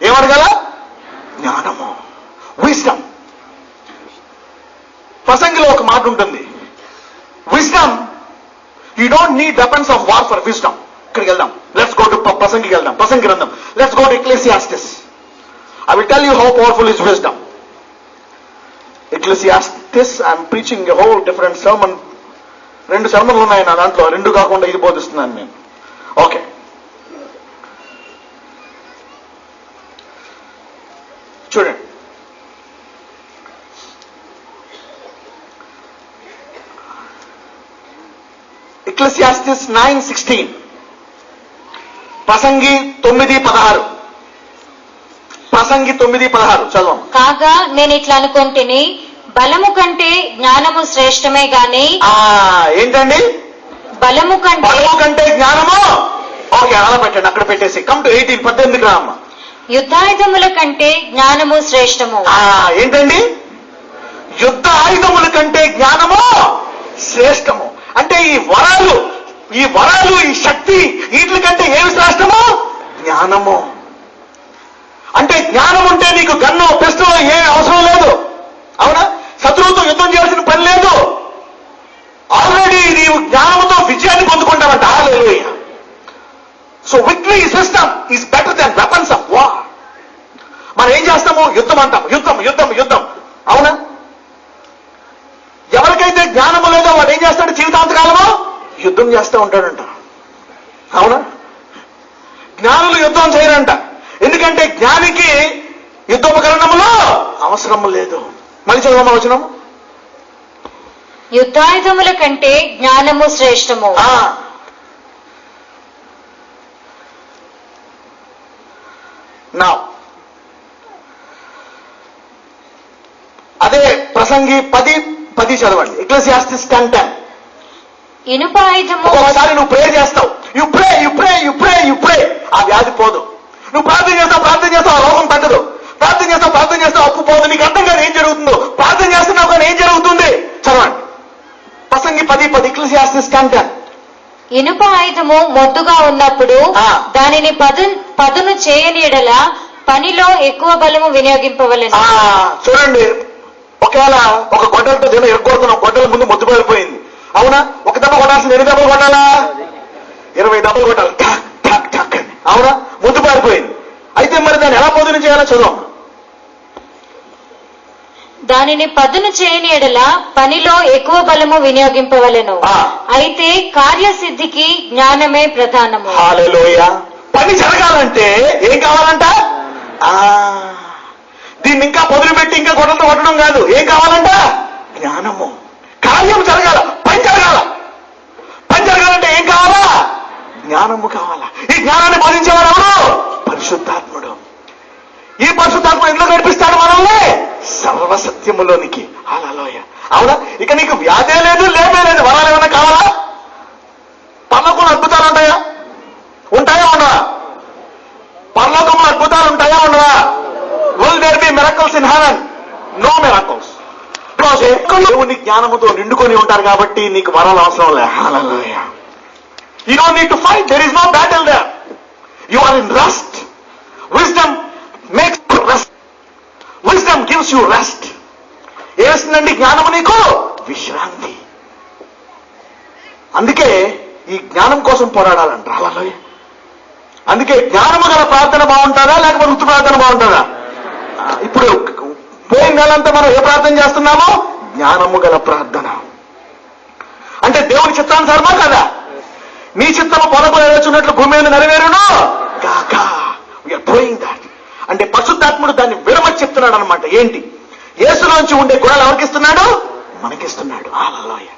ఏమడగల? జ్ఞానము, విజ్డమ్. ప్రసంగిలో ఒక మాట ఉంటుంది, wisdom, you don't need weapons of war for wisdom. ఇక్కడికి వెళ్దాం, లెట్స్ గో టు ప్రసంగికి వెళ్దాం, ప్రసంగి గ్రంథం. Let's go to Ecclesiastes. I will tell you how powerful is wisdom. Ecclesiastes, I am preaching a whole different sermon. 2 sermonలు ఉన్నాయి నా దాంట్లో, 2 కాకుండా ఇది బోధిస్తున్నాను నేను. ఓకే, చూడండి. Ecclesiastes 9:16, ప్రసంగి 9:16. ప్రసంగి 9:16 చదవం. కాగా నేను ఇట్లా అనుకుంటుని, బలము కంటే జ్ఞానము శ్రేష్టమే గాని. ఏంటండి? బలము కంటే జ్ఞానము. ఓకే, అలా పెట్టండి, అక్కడ పెట్టేసి. కమ్ టు 18, 18 రామ్మ. యుద్ధాయుధముల కంటే జ్ఞానము శ్రేష్టము. ఏంటండి? యుద్ధ ఆయుధముల కంటే జ్ఞానము శ్రేష్టము. అంటే ఈ వరాలు, ఈ శక్తి, వీటి కంటే ఏమి శ్రేష్టము? జ్ఞానము. అంటే జ్ఞానం ఉంటే నీకు గన్ను, పిస్టల్ ఏం అవసరం లేదు. అవునా? శత్రువుతో యుద్ధం చేయాల్సిన పని లేదు. ఆల్రెడీ నీవు జ్ఞానంతో విజయాన్ని పొందుకుంటావంట. Hallelujah. So victory system is better than weapons of war. మనం ఏం చేస్తాము? యుద్ధం అంటాం. యుద్ధం యుద్ధం యుద్ధం. అవునా? ఎవరికైతే జ్ఞానము లేదో వాడు ఏం చేస్తాడు? జీవితాంతకాలము యుద్ధం చేస్తూ ఉంటాడంట. అవునా? జ్ఞానులు యుద్ధం చేయరంట. ఎందుకంటే జ్ఞానికి యుద్ధోపకరణములు అవసరం లేదు. మళ్ళీ చదవమా వచనం. యుద్ధాయుధముల కంటే జ్ఞానము శ్రేష్టము. నా అదే ప్రసంగి 10:10 చదవండి. ఎక్లెసియాస్టిస్ 10:10. ఇనుప ఆయుధము. ఒకసారి నువ్వు ప్రే చేస్తావు, యు ప్రే, ఆ వ్యాధి పోదు. నువ్వు ప్రార్థన చేస్తావు, ఆ రోగం తగ్గదు. ప్రార్థన చేస్తావు, అప్పు పోదు. నీకు అర్థం కాదు ఏం జరుగుతుందో. ప్రార్థన చేస్తున్నావు కానీ ఏం జరుగుతుంది? చదవండి. ప్రసంగి 10:10, ఎక్లెసియాస్టిస్ 10:10. ఇనుప ఆయుధము మొద్దుగా ఉన్నప్పుడు దానిని పదును చేయని ఎడల పనిలో ఎక్కువ బలము వినియోగింపవలెను. చూడండి, ఒకవేళ ఒక గొడ్డలతో దీన్ని ఎరగొడుతున్నాం, గొడ్డల ముందు మొద్దు పడిపోయింది. అవునా? ఒక దెబ్బ కొట్టాల్సింది 8 దెబ్బలు కొట్టాలా? 20 దెబ్బలు కొట్టాలి. ఠక్ ఠక్ అని. అవునా? మొద్దు పారిపోయింది. అయితే మరి దాన్ని ఎలా పొదును చేయాలో చదువు. దానిని పదును చేయని ఎడల పనిలో ఎక్కువ బలము వినియోగింపవలెను. అయితే కార్యసిద్ధికి జ్ఞానమే ప్రధానము. హల్లెలూయా. పని జరగాలంటే ఏం కావాలంట? దీన్ని ఇంకా పొదులు పెట్టి ఇంకా గొడవలతో కొట్టడం కాదు. ఏం కావాలంట? జ్ఞానము. కార్యం జరగాల, పని జరగాల. పని జరగాలంటే ఏం కావాలా? జ్ఞానము కావాలా. ఈ జ్ఞానాన్ని బోధించేవాడు ఎవరు? పరిశుద్ధాత్ముడు. ఈ పరిశుద్ధాత్ముడు ఎందులో నడిపిస్తాడు మనల్ని? సర్వసత్యములోనికి. హల్లెలూయా. అవునా? ఇక నీకు వ్యాధే లేదు, లేపే లేదు. వరాలు ఏమైనా కావాలా? పరలోకంలో అద్భుతాలు ఉంటాయా? ఉంటాయా ఉండవా? పరలోకంలో అద్భుతాలు ఉంటాయా ఉండవా? Will there be miracles in heaven? No miracles. దేవుని జ్ఞానముతో నిండుకొని ఉంటారు కాబట్టి నీకు వరాలు అవసరం లే. హల్లెలూయా. You don't need to fight. There is no battle there. You are in rest. Wisdom makes you rest. Wisdom gives you rest. ఏస్తుందండి జ్ఞానము నీకు? విశ్రాంతి. అందుకే ఈ జ్ఞానం కోసం పోరాడాలంట. హల్లెలూయా. అందుకే జ్ఞానము గల ప్రార్థన బాగుంటుందా లేకపోతే వృత్తి ప్రార్థన బాగుంటుందా? ఇప్పుడు పోయిన నెలంతా మనం ఏ ప్రార్థన చేస్తున్నామో? జ్ఞానము గల ప్రార్థన. అంటే దేవుని చిత్తానుసారమా కదా? నీ చిత్తము పొలకు నెరవేర్చున్నట్లు భూమి మీద నెరవేరును గాక. We're praying that. అంటే పరిశుద్ధాత్ముడు దాన్ని విడమని చెప్తున్నాడు అనమాట. ఏంటి? యేసులోంచి ఉండే గుణాలు ఎవరికిస్తున్నాడు? మనకిస్తున్నాడు. హల్లెలూయా.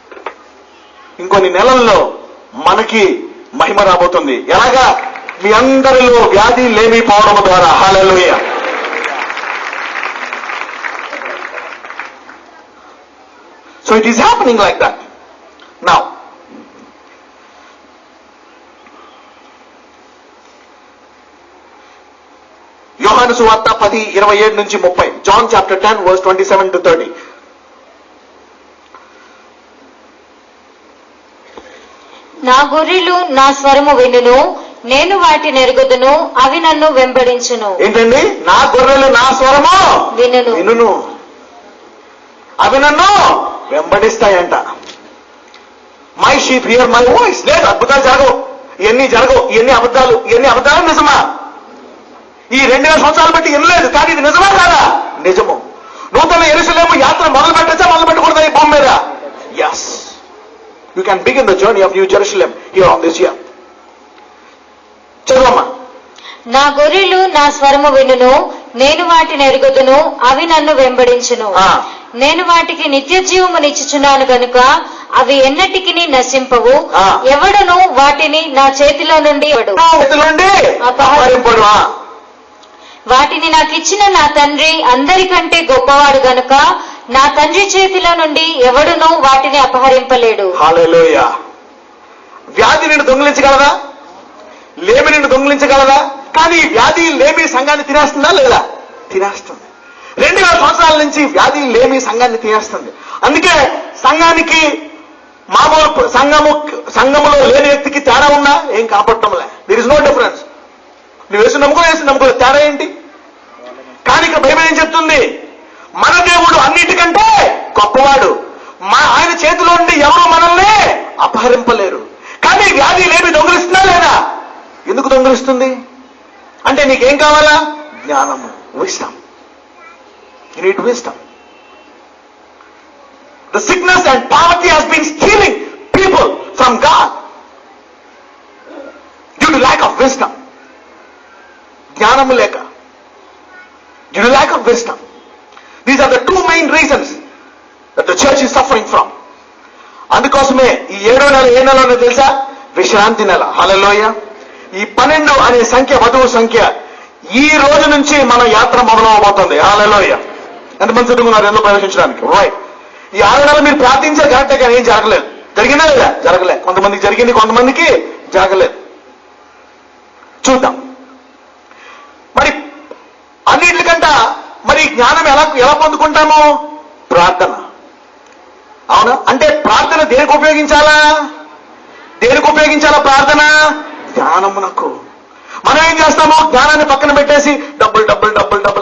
ఇంకొన్ని నెలల్లో మనకి మహిమ రాబోతుంది. ఎలాగా? మీ అందరిలో వ్యాధి లేమి పోవడం ద్వారా. హల్లెలూయా. So it is happening like that. Now, యోహాను సువార్త 10:27-30. John chapter 10 verse 27-30. నా గొర్రెలు నా స్వరము వినును, నేను వాటిని ఎరుగుదును, అవి నన్ను వెంబడించును. ఏంటండి? నా గొర్రెలు నా స్వరము వినును, అవి నన్ను వెంబడిస్తాయంట. My sheep hear my voice. లేదు, అద్భుతాలు జరగవు, ఇవన్నీ జరగవు, ఇవన్నీ అబద్ధాలు నిజమా? ఈ 2000 సంవత్సరాలు బట్టి వినలేదు, కానీ ఇది నిజమా కాదా? నిజము. నూతన యెరూషలేము యాత్ర మొదలు పెట్టచ్చా, మొదలు పెట్టకూడదా ఈ భూమి మీద? Yes, you can begin the journey of new Jerusalem here on this year. చదువమ్మా. నా గొర్రెలు నా స్వరము వినును, నేను వాటిని ఎరుగుదును, అవి నన్ను వెంబడించును. నేను వాటికి నిత్య జీవమునిచ్చుచున్నాను గనుక అవి ఎన్నటికి నశింపవు. ఎవడును వాటిని నా చేతిలో నుండి అపహరింపడు. వాటిని నాకిచ్చిన నా తండ్రి అందరికంటే గొప్పవాడు గనుక నా తండ్రి చేతిలో నుండి ఎవడును వాటిని అపహరింపలేడు. హల్లెలూయా. వ్యాధి నిన్ను దొంగిలించగలదా? లేమి నిన్ను దొంగిలించగలదా? కానీ వ్యాధి లేమి సంఘాన్ని తినేస్తుందా లేదా? తినేస్తుంది. 2000 సంవత్సరాల నుంచి వ్యాధి లేమి సంఘాన్ని తినేస్తుంది. అందుకే సంఘానికి మామూలు సంఘములో లేని వ్యక్తికి తేడా ఉన్నా ఏం కనపడటంలే. There is no difference. నువ్వు వేసి నమ్ముకో తేడా ఏంటి? కానీ ఇక్కడ బైబిల్ ఏం చెప్తుంది? మన దేవుడు అన్నిటికంటే గొప్పవాడు. ఆయన చేతిలో నుండి ఎవరు మనల్ని అపహరింపలేరు. కానీ వ్యాధి లేమి దొంగిలిస్తుందా లేదా? ఎందుకు దొంగిలిస్తుంది అంటే నీకేం కావాలా? జ్ఞానము, wisdom. You need wisdom. The sickness and poverty has been stealing people from God due to lack of wisdom. జ్ఞానము లేక, due to lack of wisdom. These are the two main reasons that the church is suffering from. అందుకోసమే ఈ 7వ నెల ఏ నెల ఉన్నదో తెలుసా? విశ్రాంతి నెల. హల్లెలూయా. ఈ 12 అనే సంఖ్య వధువు సంఖ్య. ఈ రోజు నుంచి మన యాత్ర మొదలవబోతుంది. హల్లెలూయా. ఎంతమంది చదువుకున్నారు ఎందులో ప్రవేశించడానికి? రైట్. ఈ 6 నెలలు మీరు ప్రార్థించారు కరెక్టే, కానీ ఏం జరగలేదు. జరిగిందా లేదా? జరగలే. కొంతమందికి జరిగింది, కొంతమందికి జరగలేదు. చూద్దాం. మరి అన్నిటికంట మరి జ్ఞానం ఎలా పొందుకుంటాము? ప్రార్థన. అవునా? అంటే ప్రార్థన దేనికి ఉపయోగించాలా? ప్రార్థన? జ్ఞానమునకు. మనం ఏం చేస్తాము? జ్ఞానాన్ని పక్కన పెట్టేసి డబ్బులు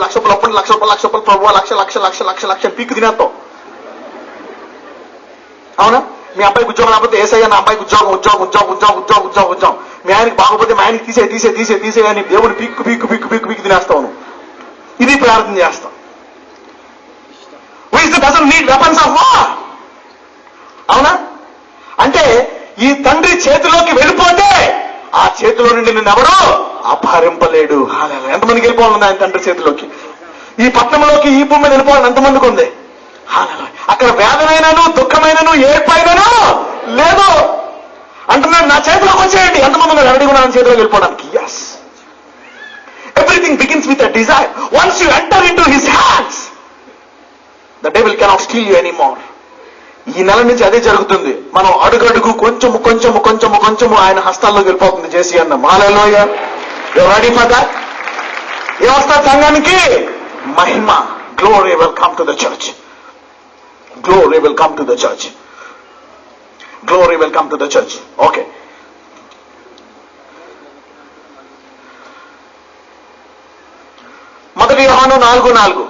లక్ష రూపాయలు ప్రభు లక్ష పీక్కు తినేస్తాం. అవునా? మీ అబ్బాయికి ఉద్యోగం రాకపోతే ఏసయ్య నా అబ్బాయికి ఉద్యోగం. మీ ఆయనకి బాగోపోతే మా ఆయనకి తీసే అని దేవుడు పీక్కు తినేస్తావు. ఇది ప్రార్థన చేస్తాం. Doesn't need weapons of war. అవునా? అంటే ఈ తండ్రి చేతిలోకి వెళ్ళిపోతే ఆ చేతిలో నుండి నిన్ను ఎవరో అపహరింపలేడు. ఎంతమందికి వెళ్ళిపోవాలి ఆయన తండ్రి చేతిలోకి? ఈ పట్టణంలోకి, ఈ భూమి మీద వెళ్ళిపోవాలని ఎంతమందికి ఉంది? అక్కడ వేదనైనను, దుఃఖమైనను, ఏడ్పైనను లేదు అంటున్నాడు. నా చేతిలోకి వచ్చేయండి. ఎంతమంది ఉన్నారు రెడీ కూడా చేతిలోకి వెళ్ళిపోవడానికి? Yes. Everything begins with a desire. Once you enter in to his hands, the devil cannot steal you anymore. ఈ నెల నుంచి అదే జరుగుతుంది. మనం అడుగడుగు కొంచెము ఆయన హస్తాల్లోకి వెళ్ళిపోతుంది. చేసి అన్నాం. Hallelujah. You are ready for that? ఏమొస్తా సంఘానికి? మహిమ. Glory will come to the church. Glory will come to the church. Glory will come to the church. Okay. మొదటి యోహాను 4:4.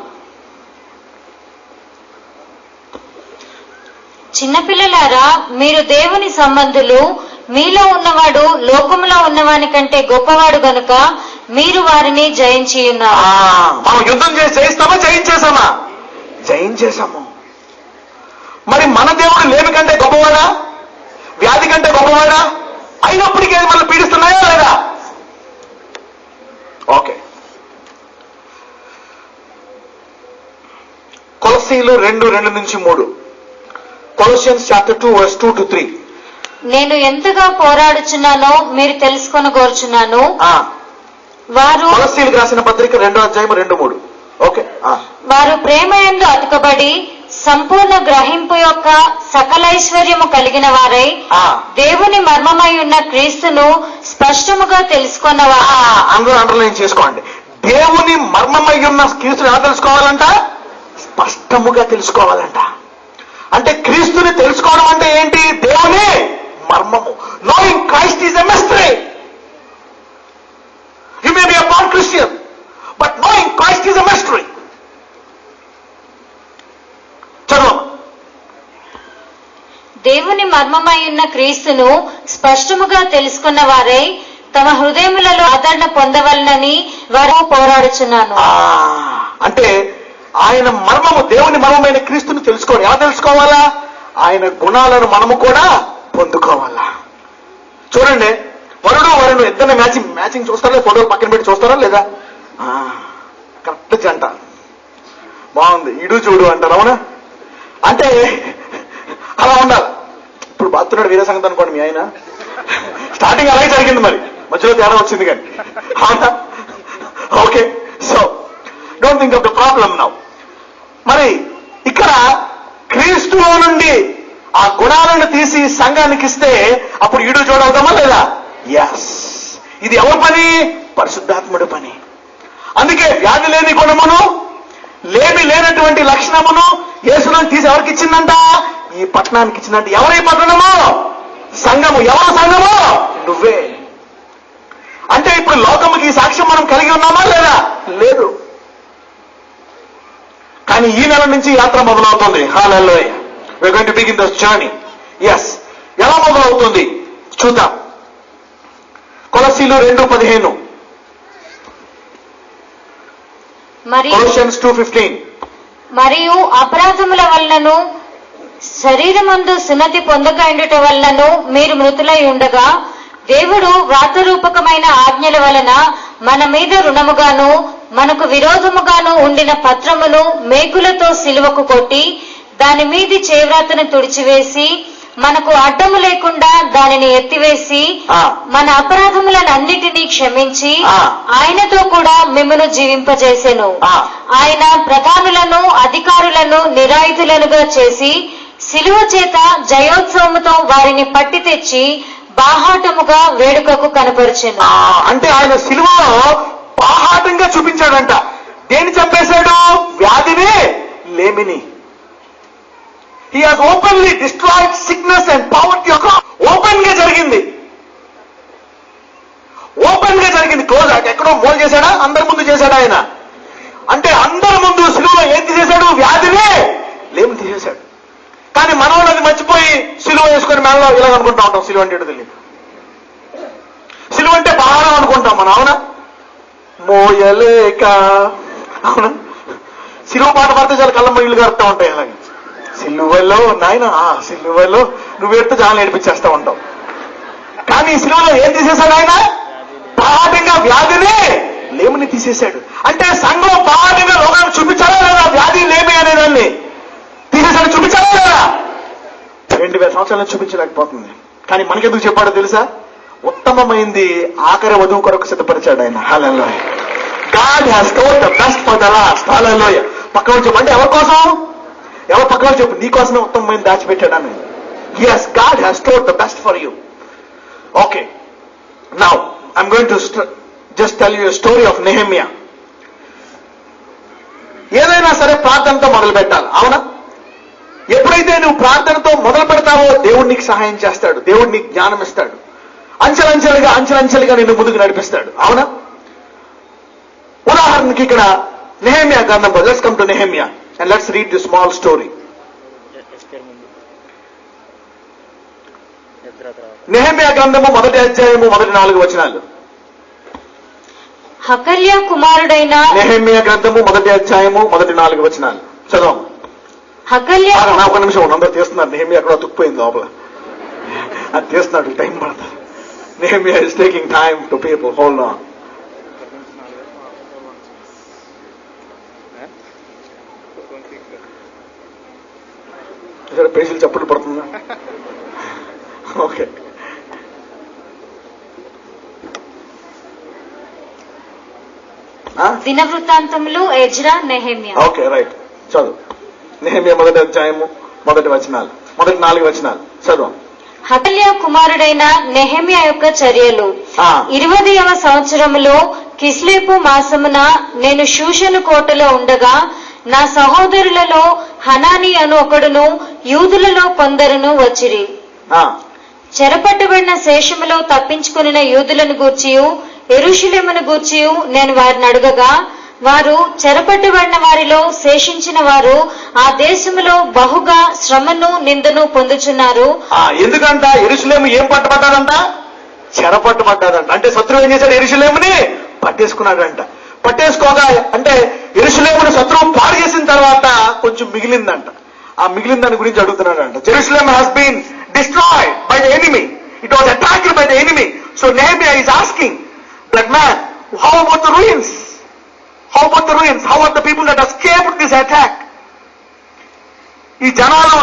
చిన్నపిల్లలారా, మీరు దేవుని సంబంధులు. మీలో ఉన్నవాడు లోకములో ఉన్నవాని కంటే గొప్పవాడు గనుక మీరు వారిని జయించి ఉన్నారు. మనం యుద్ధం జయిస్తామా? జయించేసాము. మరి మన దేవుడు లేమి కంటే గొప్పవాడా? వ్యాధి కంటే గొప్పవాడా? అయినప్పటికీ మనల్ని పీడిస్తున్నాయా లేదా? ఓకే. కొలస్సీలు 2:2-3. Colossians chapter 2 verse 2-3. నేను ఎంతగా పోరాడుచున్నానో మీరు తెలుసుకొని కోరుచున్నాను. వారు కొలస్సీయులకు రాసిన పత్రిక 2:2-3. ఓకే. వారు ప్రేమయందు అతుకబడి సంపూర్ణ గ్రహింపు యొక్క సకలైశ్వర్యము కలిగిన వారై దేవుని మర్మమై ఉన్న క్రీస్తును స్పష్టముగా తెలుసుకున్నవారు. అందరూ అండర్లైన్ చేసుకోండి. దేవుని మర్మమై ఉన్న క్రీస్తుని ఎలా తెలుసుకోవాలంట? స్పష్టముగా తెలుసుకోవాలంట. అంటే క్రీస్తుని తెలుసుకోవడం అంటే ఏంటి? దేవుని మర్మము. Knowing Christ is a mystery. You may be a born Christian, but knowing Christ is a mystery. చదువు. దేవుని మర్మమై ఉన్న క్రీస్తును స్పష్టముగా తెలుసుకున్న వారై తమ హృదయములలో ఆదరణ పొందవలనని వారు పోరాడుచున్నాను. అంటే ఆయన మర్మము, దేవుని మర్మమైన క్రీస్తుని తెలుసుకోవాలి. ఎలా తెలుసుకోవాలా? ఆయన గుణాలను మనము కూడా పొందుకోవాలా. చూడండి, వరుడు వరుడు ఇద్దరిని మ్యాచింగ్ చూస్తారా? ఫోటోలు పక్కన పెట్టి చూస్తారా లేదా? కరెక్ట్ జంట, బాగుంది, ఇడు చూడు అంటారు. అవునా? అంటే అలా ఉండాలి. ఇప్పుడు బాత్తున్నాడు వీర సంగతి అనుకోండి. మీ ఆయన స్టార్టింగ్ అలాగే జరిగింది, మరి మధ్యలో తేడా వచ్చింది కానీ. అవునా? Okay. So don't think of the problem now. మరి ఇక్కడ క్రీస్తులో నుండి ఆ గుణాలను తీసి సంఘానికి ఇస్తే అప్పుడు ఈడు చూడవుతామా లేదా? ఎస్. ఇది ఎవరి పని? పరిశుద్ధాత్ముడి పని. అందుకే వ్యాధి లేని గుణమును, లేమి లేనటువంటి లక్షణమును యేసులను తీసి ఎవరికి ఇచ్చిందంట? ఈ పట్టణానికి ఇచ్చిందంట. ఎవరి పట్టణము? సంఘము. ఎవరు సంఘము? నువ్వే. అంటే ఇప్పుడు లోకముకి ఈ సాక్ష్యం మనం కలిగి ఉన్నామా లేదా? లేదు. కానీ ఈ నెల నుంచి యాత్ర మొదలవుతుంది. Hallelujah. We are going to begin this journey. yes. ఎలా మొదలవుతుంది చూద్దాం. కొలస్సీలు 2:15. Colossians 2:15. మరియు అపరాధముల వలనను శరీరమందు సున్నతి పొందకయుండుట వలనను మీరు మృతులై ఉండగా దేవుడు వ్రాతరూపకమైన ఆజ్ఞల వలన మన మీద రుణముగాను మనకు విరోధముగాను ఉండిన పత్రమును మేకులతో సిలువకు కొట్టి దాని మీది చేవ్రాతను తుడిచివేసి మనకు అడ్డము లేకుండా దానిని ఎత్తివేసి మన అపరాధములనన్నిటినీ క్షమించి ఆయనతో కూడా మిమ్మును జీవింపజేసెను. ఆయన ప్రధానులను అధికారులను నిరాయుధులనుగా చేసి సిలువ చేత జయోత్సవముతో వారిని పట్టి తెచ్చి బాహాటముగా వేడుకకు కనపరిచెను. అంటే ఆయన సిలువలో బాహాటంగా చూపించాడంట. దేని చంపేశాడు? వ్యాధిని, లేమిని. He has openly destroyed sickness and poverty. Open గా జరిగింది. ఓపెన్ గా జరిగింది. క్లోజ్ ఎక్కడో మోల్ చేశాడా? అందరి ముందు చేశాడా ఆయన? అంటే అందరి ముందు సిలువలో ఏం తీసేశాడు? వ్యాధిని, లేమిని తీసేశాడు. కానీ మనవాళ్ళు అది మర్చిపోయి సిలువ వేసుకొని మనలో ఇలా అనుకుంటా ఉంటాం. సిలువ అంటే తెలియదు. సిలువ అంటే భారం అనుకుంటాం మనం. అవునా? మోయలేక. అవునా? సిలువ పాట పాడితే చాలా కళ్ళమ్మ ఇల్లు కడుతూ ఉంటాయి. అలాగే సిలువలో నాయన, సిలువలో నువ్వు ఎడుతూ చాలా ఏడిపించేస్తా ఉంటావు. కానీ ఈ సిలువలో ఏం తీసేశాడు ఆయన? బాహాటంగా వ్యాధిని, లేమిని తీసేశాడు. అంటే సంఘం బాహాటంగా రోగాన్ని చూపించాలా లేదా? వ్యాధి, లేమి అనేదాన్ని తీసేశాడు. చూపించాలా లేదా? 2000 సంవత్సరాలను చూపించలేకపోతుంది. కానీ మనకెందుకు చెప్పాడో తెలుసా? ఉత్తమమైంది ఆఖరి వధువు కొరకు సిద్ధపరిచాడు ఆయన. Hallelujah. God has stored the best for the last. Hallelujah. పక్కన చెప్పండి, ఎవరి కోసం? ఎవరు పక్కన చెప్పు, నీ కోసమే ఉత్తమమైన దాచిపెట్టాడు అని. yes, God has stored the best for you. Okay, now I'm going to just tell you a story of Nehemiah. ఏదైనా సరే ప్రార్థనతో మొదలు పెట్టాలి. అవునా? ఎప్పుడైతే నువ్వు ప్రార్థనతో మొదలు పెడతావో దేవుడు నీకు సహాయం చేస్తాడు. దేవుడు నీకు జ్ఞానం ఇస్తాడు. అంచెలంచెలుగా నిన్ను ముందుకు నడిపిస్తాడు. అవునా? ఉదాహరణకి ఇక్కడ నెహెమ్యా గ్రంథంలో, let's come to Nehemiah and let's read this small story. Nehemiah గ్రంథము 1వ అధ్యాయము 4 వచనాలు. హకల్యా కుమారుడైన నెహెమ్యా గ్రంథము 1వ అధ్యాయము 4 వచనాలు చదవం. హకల్యా నా ఒక నిమిషం అందరూ తీస్తున్నారు. నెహెమ్యా అక్కడ తుక్కుపోయింది లోపల, అది తీస్తున్నాడు. టైం పడుతుంది. Nehemiah is taking time to people. Hold on. పేజీలు చప్పులు పడుతుందా? ఓకే, దినవృత్తాంతములు, ఎజ్రా, నెహెమ్యా. Okay, right. చదువు. నెహెమ్యా మొదటి అధ్యాయము మొదటి వచనాలు, మొదటి 4 వచనాలు చదువు. హతల్యా కుమారుడైన నెహెమ్యా యొక్క చర్యలు. 20వ సంవత్సరములో కిస్లేపు మాసమున నేను షూషను కోటలో ఉండగా నా సహోదరులలో హనాని అను ఒకడును యూదులలో కొందరును వచ్చిరి. చెరపట్టబడిన శేషములో తప్పించుకుని యూదులను గూర్చియు యెరూషలేమును గూర్చియు నేను వారిని అడుగగా వారు చెరపట్టబడిన వారిలో శేషించిన వారు ఆ దేశములో బహుగా శ్రమను నిందను పొందుచున్నారు. ఎందుకంట యెరూషలేము ఏం పట్టబడ్డాడంట? చెరపట్టబడ్డాడంట. అంటే శత్రువు ఏం చేశాడు? యెరూషలేముని పట్టేసుకున్నాడంట. పట్టేసుకోగా అంటే యెరూషలేమును శత్రువు పాడు చేసిన తర్వాత కొంచెం మిగిలిందంట. ఆ మిగిలిన దాని గురించి అడుగుతున్నాడంట. Jerusalem has been destroyed by the enemy. It was attacked by the enemy. So Nehemiah is asking that man, how about the ruins? How about the ruins? How are the people that escaped this attack? ఈ జనాలు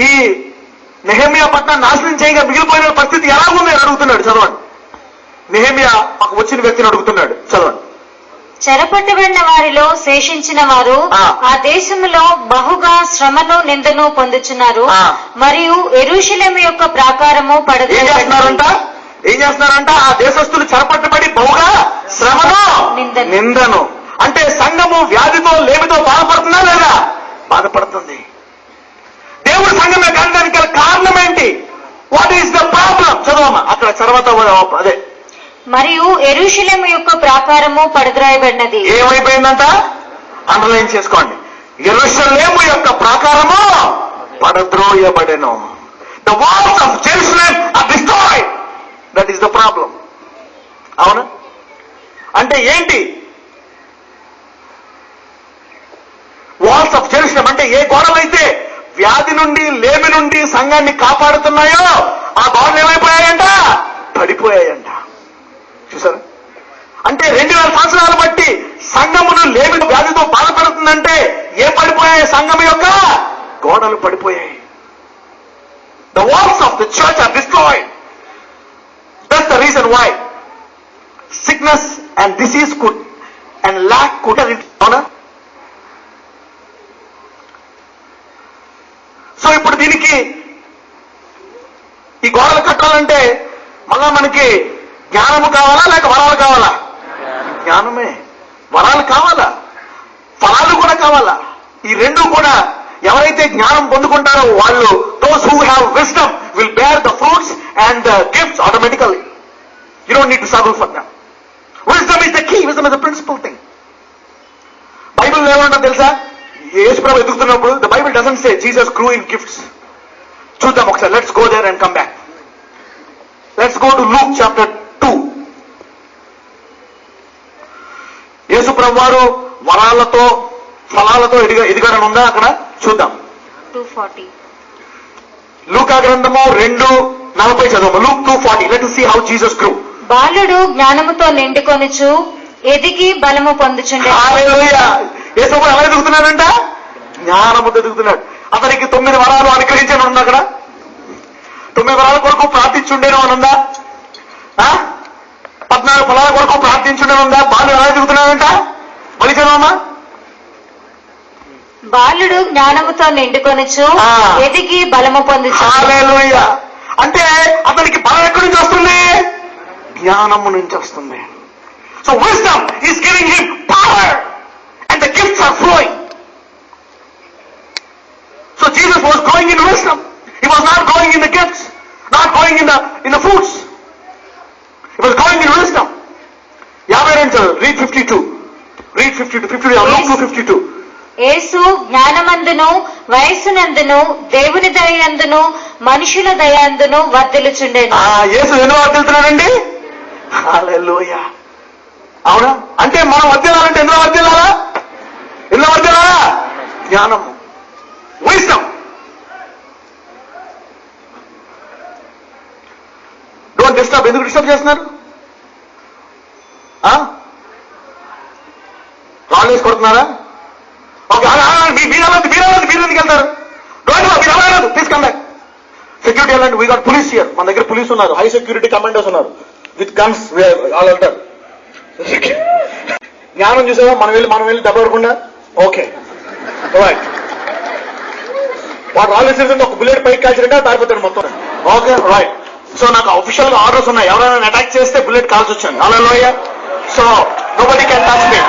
ఈ Nehemiah పట్ల నాశనం చేయగా మిగిలిపోయిన పరిస్థితి ఎలా ఉంది అని అడుగుతున్నాడు. చదవండి. నెహెమియా మాకు వచ్చిన వ్యక్తిని అడుగుతున్నాడు. చదవండి. చెరపట్టబడిన వారిలో శేషించిన వారు ఆ దేశములో బహుగా శ్రమను నిందను పొందుచున్నారు మరియు యెరూషలేము యొక్క ప్రాకారము పడదు. ఏం చేస్తున్నారంట? ఆ దేశస్తులు చెరపట్టబడి బహుగా శ్రమను నిందను. అంటే సంఘము వ్యాధితో లేమితో బాధపడుతుందా లేదా? బాధపడుతుంది. దేవుడు సంఘమే కనడానికి గల కారణం ఏంటి? What is the problem? చదవమ్మా. అక్కడ తర్వాత అదే మరియు యెరూషలేము యొక్క ప్రాకారము పడద్రాయబడినది. ఏమైపోయిందంట? అండర్లైన్ చేసుకోండి. యెరూషలేము యొక్క ప్రాకారము పడద్రోయబడెను. The walls of Jerusalem are destroyed. That is the problem. అవునా? అంటే ఏంటి? వాల్స్ ఆఫ్ జెరూసలేం అంటే ఏ గోడలైతే వ్యాధి నుండి లేమి నుండి సంఘాన్ని కాపాడుతున్నాయో ఆ గోడలు ఏమైపోయాయంట? పడిపోయాయంట. చూసారా? అంటే 2000 సంవత్సరాలు బట్టి సంఘమును లేమి వ్యాధితో బాధపడుతుందంటే ఏ పడిపోయాయి? సంఘం యొక్క గోడలు పడిపోయాయి. The walls of the church are destroyed. That's the reason why sickness and disease could and lock could. అవునా? సో ఇప్పుడు దీనికి ఈ గోడలు కట్టాలంటే మళ్ళా మనకి జ్ఞానము కావాలా లేక వరాలు కావాలా? జ్ఞానమే. వరాలు కావాలా, ఫలాలు కూడా కావాలా. ఈ రెండు కూడా ఎవరైతే జ్ఞానం పొందుకుంటారో వాళ్ళు, those who have wisdom will bear the fruits and the gifts automatically. You don't need to struggle for them. Wisdom is the key. Wisdom is the principal thing. Bible ఏమంటారు తెలుసా? యేసుప్రభు ఎదుగుతున్నప్పుడు the Bible doesn't say Jesus grew in gifts. చూద్దాం ఒకసారి. Let's go there and come back. Let's go to Luke chapter 2. యేసుప్రభు వారు వరాలతో ఫలాలతో ఎదిగడం ఉందా అక్కడ? చూద్దాం. 2:40 లూకా గ్రంథము 2:40 చదువు. Luke 2:40. Let us see how Jesus grew. బాలుడు జ్ఞానముతో నిండుకొనుచు ఎదిగి బలము పొందుచుండే. హల్లెలూయా. యేసుప్రభు ఎలా ఎదుగుతున్నాడంట? జ్ఞానముతో ఎదుగుతున్నాడు. అతనికి 9 వరాలు అనుగ్రహించడం ఉంది అక్కడ. 9 వరాల కొరకు ప్రార్థించుండేను అని ఉందా? 14 ఫలాల కొరకు ప్రార్థించుండేను ఉందా? బాలు ఎలా ఎదుగుతున్నాడంట? బలిచనమ్మా. బాలుడు జ్ఞానముతో నిండుకొనుచు ఎదిగి బలము పొందుచు. హల్లెలూయా. అంటే అతనికి బలం ఎక్కడి నుంచి వస్తుంది? జ్ఞానము నుంచి వస్తుంది. So wisdom is giving him power and the gifts are flowing. So Jesus was growing in wisdom. He was not growing in the gifts, not growing in the fruits. He was growing in wisdom. Read 52. Read 52. Luke 2:52. యేసు జ్ఞానమందును వయస్సునందును దేవుని దయందును మనుషుల దయందును వర్ధిల్లుచుండెను. యేసు ఎందులో వర్ధిల్లుతున్నాడండి? హల్లెలూయా. అవునా? అంటే మనం వర్ధిల్లాలంటే ఎందులో వర్ధిల్లాలా? జ్ఞానము, wisdom. Don't disturb. ఎందుకు disturb చేస్తున్నారు? రాళ్ళు వేసి కొడుతున్నారా? ఓకే, మీరు ఎందుకు వెళ్తారు? డోంట్ మీరు తీసుకమ్ బ్యాక్. సెక్యూరిటీ అలాంటి వీ గాట్ పోలీస్ హియర్, మన దగ్గర పోలీస్ ఉన్నారు, హై సెక్యూరిటీ కమాండర్స్ ఉన్నారు విత్ గన్స్ వాళ్ళు వెళ్తారు. జ్ఞానం చూసావా, మనం వెళ్ళి దెబ్బకుండా ఓకే రైట్. వాడు ఆలోచించి ఒక బుల్లెట్ పైకి కాల్చినట్టే పారిపోతాడు మొత్తం. Okay right. సో నాకు అఫీషియల్ గా ఆర్డర్స్ ఉన్నాయి, ఎవరైనా అటాక్ చేస్తే బుల్లెట్ కాల్చి వచ్చాను. Hallelujah. So nobody can touch me.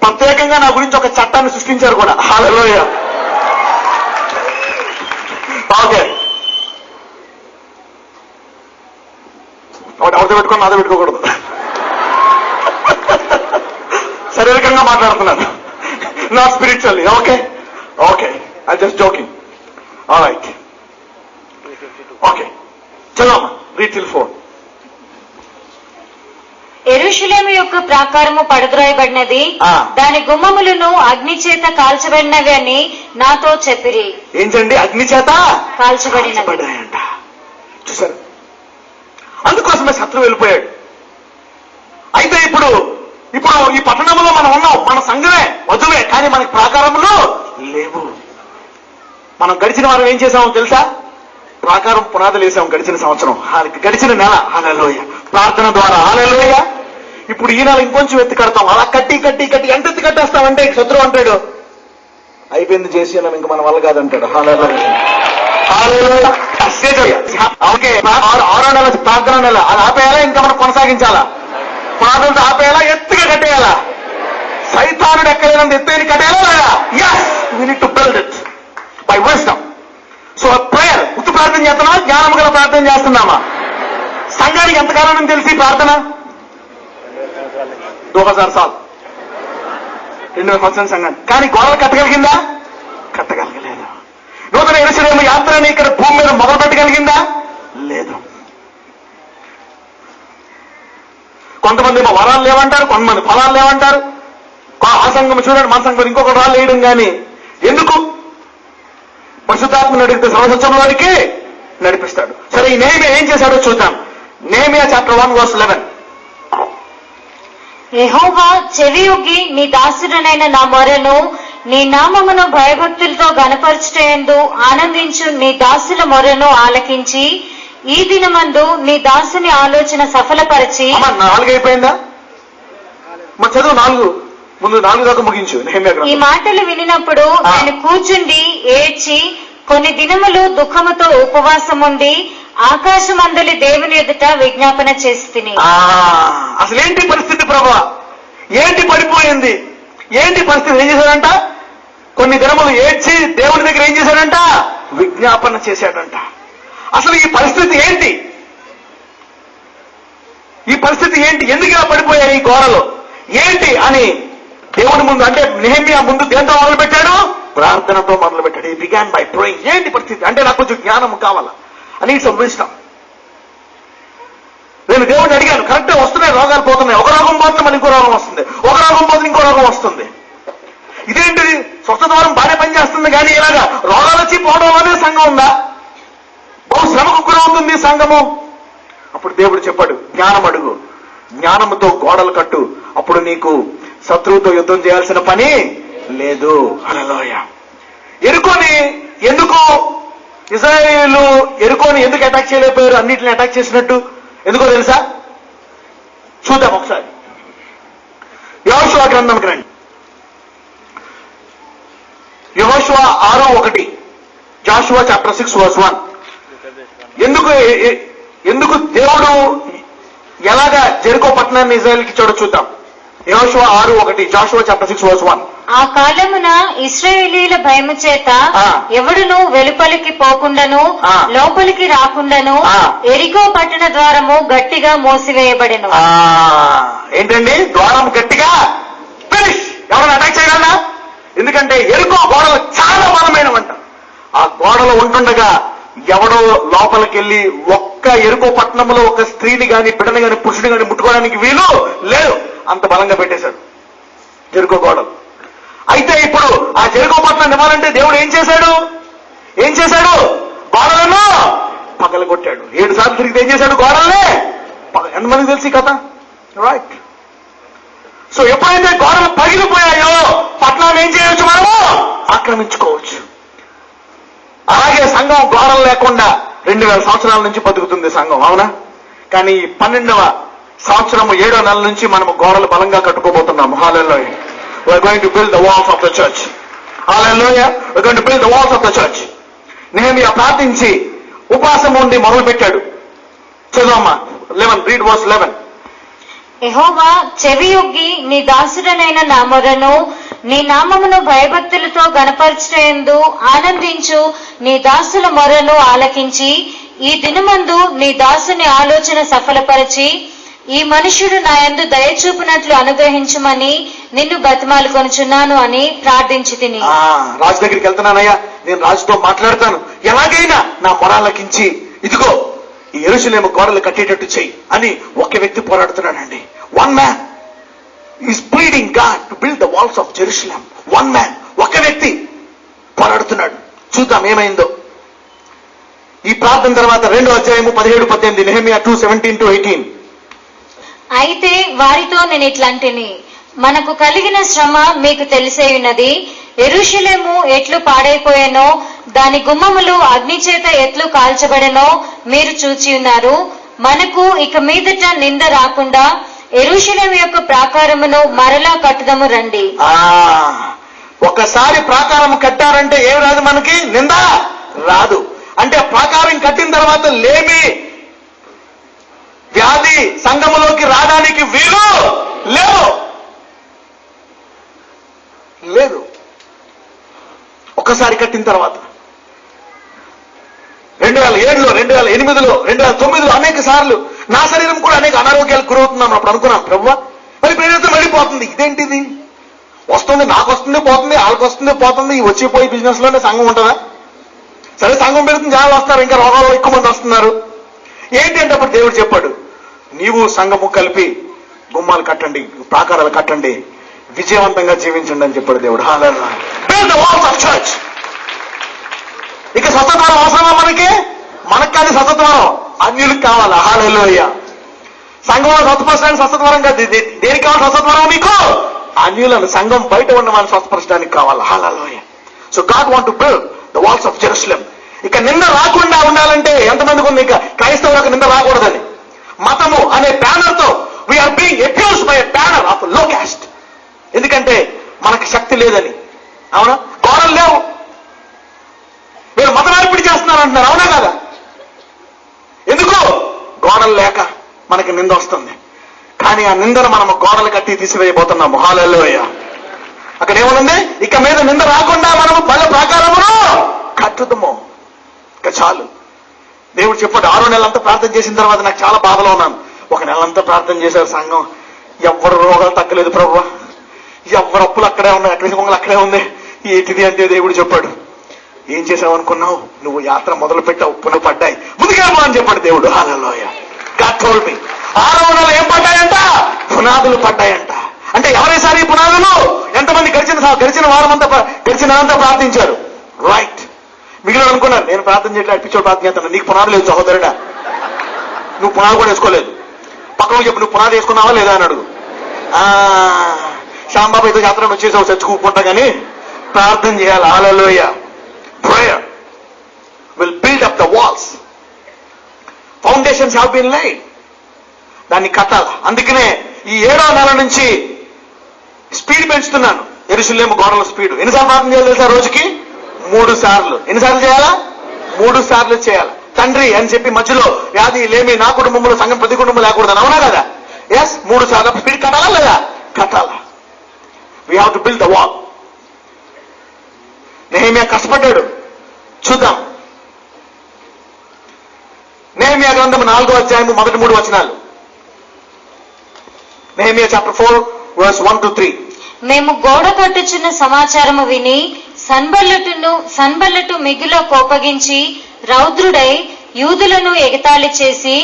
ప్రత్యేకంగా నా గురించి ఒక చట్టాన్ని సృష్టించారు కూడా. హల్లెలూయా. ఓకే, ఎవరితో పెట్టుకుని నాతో పెట్టుకోకూడదు. శారీరకంగా మాట్లాడుతున్నాను, నా spiritually. Okay okay, I just joking. Alright. Okay, చలో రీడ్ టిల్ 4. యెరూషలేము యొక్క ప్రాకారము పడద్రోయబడినది, దాని గుమ్మములను అగ్ని చేత కాల్చబడినవి అని నాతో చెప్పిరి. ఏంటండి? అగ్ని చేత కాల్చబడినాయంట. చూసారు, అందుకోసమే శత్రువు వెళ్ళిపోయాడు. అయితే ఇప్పుడు ఈ పట్టణంలో మనం ఉన్నాం, మన సంఘమే వధువే, కానీ మనకి ప్రాకారములు లేవు. మనం గడిచిన వారం ఏం చేసామో తెలుసా? ప్రాకారం పునాదులు వేసాం గడిచిన సంవత్సరం, గడిచిన నెల. హల్లెలూయా. ప్రార్థన ద్వారా. హల్లెలూయా. ఇప్పుడు ఈ నెల ఇంకొంచెం ఎత్తి కడతాం. అలా కట్టి ఎంత ఎత్తి కట్టేస్తామంటే శత్రువు అంటాడు అయిపోయింది చేసి అన్నాం, ఇంక మన వల్ల కాదంటాడు. హల్లెలూయా. హల్లెలూయా. ఓకే, 6వ నెల ప్రార్థన నెల, అది ఆపేయాలా ఇంకా మనం కొనసాగించాలా? ప్రార్థనతో ఆపేయాలా, ఎత్తుగా కట్టేయాలా? సైతానుడు ఎక్కలేనంత ఎత్తైన కట్టేయాలా లేదా? yes, we need to build it by wisdom. So prayer, ఉత్తు ప్రార్థన చేస్తున్నామా, జ్ఞానం గల ప్రార్థన చేస్తున్నామా? సంఘానికి ఎంతకాలం తెలిసి ప్రార్థన? 2000 సార్లు, 2000 సంవత్సరాల సంఘాన్ని. కానీ గోడలు కట్టగలిగిందా? కట్టగలగలేదు. నూతన యెరూషలేము యాత్రని ఇక్కడ భూమి మీద మొదలు పెట్టగలిగిందా? లేదు. కొంతమంది ఏమో వరాలు లేవంటారు, కొంతమంది ఫలాలు లేవంటారు. ఆ సంఘం చూడండి, మన సంఘం ఇంకొక రాళ్ళు వేయడం. కానీ ఎందుకు? పరిశుద్ధాత్మను అడిగితే సర్వసత్యంలోనికి నడిపిస్తాడు. సరే, ఈ నెహెమ్యా ఏం చేశాడో చూద్దాం. నెహెమ్యా చాప్టర్ 1:11. యెహోవా చెవియొగ్గి నీ దాసుడనైన నా మొరను, నీ నామమును భయభక్తులతో గణపరచుటయందు ఆనందించు నీ దాసుల మొరను ఆలకించి, ఈ దినమందు నీ దాసుని ఆలోచన సఫలపరిచి. 4 అయిపోయిందా? మన చదువు 4, ముందు 4 దాకా ముగించు. ఈ మాటలు వినినప్పుడు నేను కూర్చుండి ఏడ్చి కొన్ని దినములు దుఃఖముతో ఉపవాసముండి ఆకాశమందలి దేవుని ఎదుట విజ్ఞాపన చేసి తిని. అసలేంటి పరిస్థితి ప్రభా? ఏంటి పడిపోయింది? ఏంటి పరిస్థితి? ఏం చేశాడంట? కొన్ని దినములు ఏడ్చి దేవుని దగ్గర ఏం చేశాడంట? విజ్ఞాపన చేశాడంట. అసలు ఈ పరిస్థితి ఏంటి? ఈ పరిస్థితి ఏంటి? ఎందుకు ఇలా పడిపోయాయి ఈ గోడలు ఏంటి అని దేవుని ముందు, అంటే నెహెమ్యా ముందు దేంతో మొదలు పెట్టాడు? ప్రార్థనతో మొదలు పెట్టాడు. ఈ బిగాన్ బై ప్రేయింగ్. ఏంటి పరిస్థితి అంటే, నాకు కొంచెం జ్ఞానం కావాలా అని సంభవిస్తాం. నేను దేవుడిని అడిగాను, కరెక్ట్గా వస్తున్నాయి, రోగాలు పోతున్నాయి. ఒక రోగం పోతే మళ్ళీ ఇంకో రోగం వస్తుంది, ఒక రోగం పోతే ఇంకో రోగం వస్తుంది. ఇదేంటిది? స్వస్థత వారం బాగానే పనిచేస్తుంది, కానీ ఇలాగా రోగాలు వచ్చి పోవడం అనే సంఘం ఉందా? బహు శ్రమకు గురవుతుంది సంఘము. అప్పుడు దేవుడు చెప్పాడు, జ్ఞానం అడుగు, జ్ఞానముతో గోడలు కట్టు, అప్పుడు నీకు శత్రువుతో యుద్ధం చేయాల్సిన పని లేదు. హల్లెలూయా. ఎరుకోని ఎందుకు ఇశ్రాయేలు ఎరుకోని ఎందుకు అటాక్ చేయలేకపోయారు? అన్నిటిని అటాక్ చేసినట్టు ఎందుకో తెలుసా? చూద్దాం ఒకసారి. యెహోషువ గ్రంథంకి రండి. యెహోషువ 6:1. జాషువా చాప్టర్ 6:1. ఎందుకు దేవుడు ఎలాగా జెరికో పట్టణాన్ని ఇశ్రాయేలుకి ఇచ్చాడో చూద్దాం. యెహోషువ 6:1, జాషువా చాప్టర్ 6:1. ఆ కాలమున ఇశ్రాయేలీయుల భయము చేత ఎవడును వెలుపలికి పోకుండాను లోపలికి రాకుండాను ఎరికో పట్టణ ద్వారము గట్టిగా మూసివేయబడెను. ఏంటండి? ద్వారం గట్టిగా ఫినిష్. ఎవరైనా అటాక్ చేయగలరా? ఎందుకంటే ఎరికో గోడలు చాలా బలమైనవంట. ఆ గోడలు ఉంటుండగా ఎవడో లోపలికి వెళ్ళి ఒక్క ఎరుకో పట్టణంలో ఒక స్త్రీని గాని బిడ్డని గాని పురుషుని గాని ముట్టుకోవడానికి వీలు లేదు. అంత బలంగా పెట్టేశాడు జెరికో గోడలు. అయితే ఇప్పుడు ఆ జెరికో పట్టణాన్ని ఇవ్వాలంటే దేవుడు ఏం చేశాడు? గోడలను పగలగొట్టాడు. 7 సార్లు తిరిగితే ఏం చేశాడు? గోడల్ని. ఎంతమందికి తెలిసి కథ? రైట్. సో ఎప్పుడైతే గోడలు పగిలిపోయాయో పట్టణాన్ని ఏం చేయొచ్చు? మనము ఆక్రమించుకోవచ్చు. అలాగే సంఘం గోడలు లేకుండా 2000 సంవత్సరాల నుంచి బతుకుతుంది సంఘం, అవునా? కానీ 12వ సంవత్సరం 7వ నెల నుంచి మనము గోడలు బలంగా కట్టుకోబోతున్నాము. హల్లెలూయా. We're going to build the walls of the church. Hallelujah. We're going to build the walls of the church. నెహెమీయా ప్రార్థించి ఉపవాసం ఉండి మొదలు పెట్టాడు. చదవమ్మా 11, read verse 11. యెహోవా చెవియొగ్గి నీ దాసుడనైన నా మొరను, నీ నామమును భయభక్తులతో గణపరచుటయందు ఆనందించు నీ దాసుల మొరను ఆలకించి, ఈ దినమందు నీ దాసుని ఆలోచన సఫలపరచి, ఈ మనుష్యుడు నా యందు దయచూపునట్లు అనుగ్రహించమని నిన్ను బతిమాలుకొనుచున్నాను అని ప్రార్థించి తిని. రాజు దగ్గరికి వెళ్తున్నానయ్యా, నేను రాజుతో మాట్లాడతాను, ఎలాగైనా నా మొరాలకించి ఇదిగో ఈ యెరూషలేము గోడలు కట్టేటట్టు చెయ్యి అని ఒక వ్యక్తి పోరాడుతున్నాడండి. One man is pleading God to build the walls of Jerusalem. One man, ఒక వ్యక్తి పోరాడుతున్నాడు. చూద్దాం ఏమైందో. ఈ ప్రార్థన తర్వాత 2వ అధ్యాయము 17-18, నెహెమీయా 2:17-18. అయితే వారితో నేను ఇట్లాంటిని, మనకు కలిగిన శ్రమ మీకు తెలిసే ఉన్నది. యెరూషలేము ఎట్లు పాడైపోయానో, దాని గుమ్మములు అగ్ని చేత ఎట్లు కాల్చబడెనో మీరు చూచి ఉన్నారు. మనకు ఇక మీదట నింద రాకుండా యెరూషలేము యొక్క ప్రాకారమును మరలా కట్టుదము రండి. ఒకసారి ప్రాకారం కట్టారంటే ఏం రాదు, మనకి నింద రాదు. అంటే ప్రాకారం కట్టిన తర్వాత లేమి వ్యాధి సంఘములోకి రావడానికి వీలు లేదు. ఒక్కసారి కట్టిన తర్వాత 2007లో, 2008లో, 2009లో అనేక సార్లు నా శరీరం కూడా అనేక అనారోగ్యాలకు గురవుతున్నాను. అప్పుడు అనుకున్నాను, ప్రభువా మరి ప్రేరితం వెళ్ళిపోతుంది, ఇదేంటిది? వస్తుంది, నాకు వస్తుంది పోతుంది, వాళ్ళకి వస్తుంది పోతుంది, ఈ వచ్చిపోయి బిజినెస్ లోనే సంఘం ఉంటుందా? సరే సంఘం పెడుతుంది, జనాలు వస్తారు, ఇంకా రోగాలు ఎక్కువ మంది వస్తున్నారు. ఏంటి అంటే అప్పుడు దేవుడు చెప్పాడు, నీవు సంఘము కలిపి గుమ్మాలు కట్టండి, ప్రాకారాలు కట్టండి, విజయవంతంగా జీవించండి అని చెప్పాడు దేవుడు. Hallelujah. Build the walls of church. ఇక స్వస్థత్వం అవసరమా మనకు కానీ స్వస్థత్వం అన్యులకు కావాలా? హల్లెలూయా. సంఘంలో స్వస్థపరచడానికి స్వస్థత్వరం కాదు, దేనికి కావాలి స్వస్థత్వరం? మీకు అన్యులను, సంఘం బయట ఉన్న వాళ్ళని స్వస్థపరచడానికి కావాలా? Hallelujah. So God want to build the walls of Jerusalem. ఇక నింద రాకుండా ఉండాలంటే ఎంతమందికి ఉంది ఇక క్రైస్తవులకు నింద రాకూడదని? మతము అనే బ్యానర్ తో we're being accused by a banner of low caste. ఎందుకంటే మనకి శక్తి లేదని. అవునా? గోడలు లేవు, వీళ్ళు మత మార్పిడి చేస్తున్నారు అంటున్నారు, అవునా కదా? ఎందుకు? గోడలు లేక మనకి నింద వస్తుంది. కానీ ఆ నిందను మనము గోడలు కట్టి తీసివేయబోతున్నాము. హల్లెలూయా. అక్కడ ఏమనుంది? ఇక మీద నింద రాకుండా మనము బల ప్రాకారమును కట్టుదము. ఇక చాలు. దేవుడు చెప్పాడు, 6వ నెలంతా ప్రార్థన చేసిన తర్వాత నాకు చాలా బాధలో ఉన్నాను. 1 నెలంతా ప్రార్థన చేశారు సంఘం, ఎవరు రోగాలు తగ్గలేదు ప్రభువా, ఎవరు అప్పులు అక్కడే ఉన్నాయి, అక్కడి పొంగలు అక్కడే ఉంది, ఏంటిది అంటే దేవుడు చెప్పాడు, ఏం చేసావు అనుకున్నావు? నువ్వు యాత్ర మొదలు పెట్టావు, ఉప్పులు పడ్డాయి, ముందుకెళ్ళమా అని చెప్పాడు దేవుడు. హల్లెలూయా. God told me. 6వ నెల ఏం పడ్డాయంట? పునాదులు పడ్డాయంట. అంటే ఎవరేసారి పునాదులు? ఎంతమంది గడిచిన వారమంతా గడిచినంతా ప్రార్థించారు. రైట్. మిగిలిన అనుకున్నారు, నేను ప్రార్థన చేయట్లేదు, అడిపించోడు ప్రార్థన చేస్తాను. నీకు పునాది లేదు సహోదరుడా, నువ్వు పునాది కూడా వేసుకోలేదు. పక్కన చెప్పు, నువ్వు పునాది వేసుకున్నావా లేదా అని అడుగు. శ్యాంబాబు ఏదో యాత్ర వచ్చేసావు, చచ్చుకుంటా కానీ ప్రార్థన చేయాలి. Hallelujah. Prayer will build up the walls. Foundations have been laid. దాన్ని కట్టాలి. అందుకనే ఈ 7వ నెల నుంచి స్పీడ్ పెంచుతున్నాను. యెరూషలేము గోడల స్పీడ్. ఎన్నిసార్లు ప్రార్థన చేయాలి తెలుసా? రోజుకి 3 సార్లు. ఎన్నిసార్లు చేయాలా? 3 సార్లు చేయాలి. తండ్రి అని చెప్పి మధ్యలో వ్యాధి లేమి నా కుటుంబంలో సంఘం ప్రతి కుటుంబం లేకూడదని, అవునా కదా? ఎస్. 3 సార్లు స్పీడ్ కట్టాలా లేదా? కట్టాలా. We have to build the wall. Nehemiah కష్టపడ్డాడు. చూద్దాం. నెహెమీయా గ్రంథం 4వ అధ్యాయము మొదటి 3 వచనాలు. Nehemiah chapter 4 verse 1-3. మేము గోడ కట్టుచున్న సమాచారము విని సన్బల్లటు మిగులో కోపగించి రౌద్రుడై యూదులను ఎగతాళి చేసి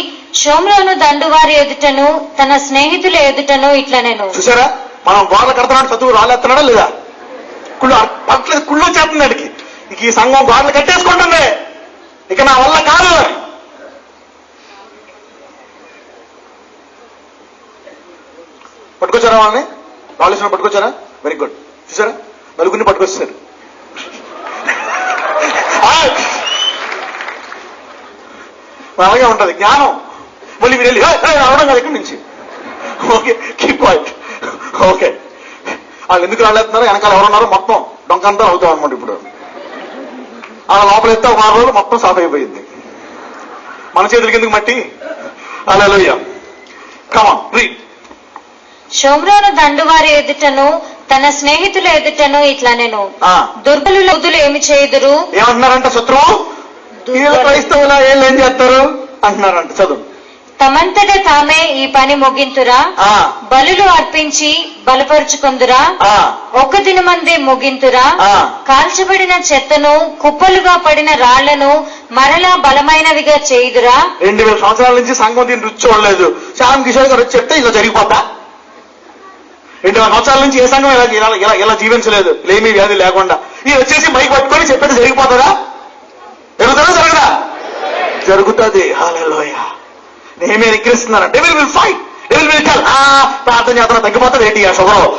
షోమ్రోను దండువారి ఎదుటను తన స్నేహితుల ఎదుటను ఇట్లనెను. చూసారా, మనం గోడలు కడుతున్నాడు, చదువు రాలేస్తున్నాడా లేదా? కుళ్ళు చేస్తున్నాడికి. ఇక ఈ సంఘం గోడలు కట్టేసుకుంటుంది, ఇక నా వల్ల కాదు. పట్టుకొచ్చారా వాళ్ళని? రాలేసిన పట్టుకొచ్చారా? Very good. చూసారా, నలుగురిని పట్టుకొచ్చారు. అలాగే ఉంటది జ్ఞానం. మళ్ళీ మీరు వెళ్ళి రావడం కదా ఇక్కడి నుంచి. Okay, keep point. ఓకే, వాళ్ళు ఎందుకు రాలేస్తున్నారో వెనకాల ఎవరున్నారో మొత్తం డొంకంతా అవుతాం అనమాట. ఇప్పుడు అలా లోపల ఎత్తే ఒక 6 రోజులు మొత్తం సాఫ్ అయిపోయింది. మన చేతులకి ఎందుకు మట్టి? హల్లెలూయా. Come on, read. షోమ్రోను దండువారి ఎదుటను తన స్నేహితుల ఎదుటను ఇట్లా నేను దుర్బలులు ఏమి చేయుదురు? ఏమంటున్నారంట శత్రువు? క్రైస్తవులా ఏం చేస్తారు అంటున్నారంట. చదువు. తమంతట తామే ఈ పని ముగింతురా? బలులు అర్పించి బలపరుచుకుందురా? ఒక్క దినమందే ముగింతురా? కాల్చబడిన చెత్తను కుప్పలుగా పడిన రాళ్లను మరలా బలమైనవిగా చేయుదురా? 2000 సంవత్సరాల నుంచి సంఘం దీన్ని రుచి చూడలేదు. శ్యామ్ కిషోర్ గారు వచ్చి చెప్తే ఇలా జరిగిపోతా. 2000 సంవత్సరాల నుంచి ఏ సంఘం ఇలా జీవించలేదు లేమి వ్యాధి లేకుండా. ఇది వచ్చేసి మైక్ పట్టుకొని చెప్పేది జరిగిపోతుందా? జరుగుతుందా? జరుగుతుంది. హల్లెలూయా. నేమే నిగ్రహిస్తున్నాను. Devil will fight, devil will tell. ప్రార్థన చేతన తగ్గిపోతుంది. ఏంటి?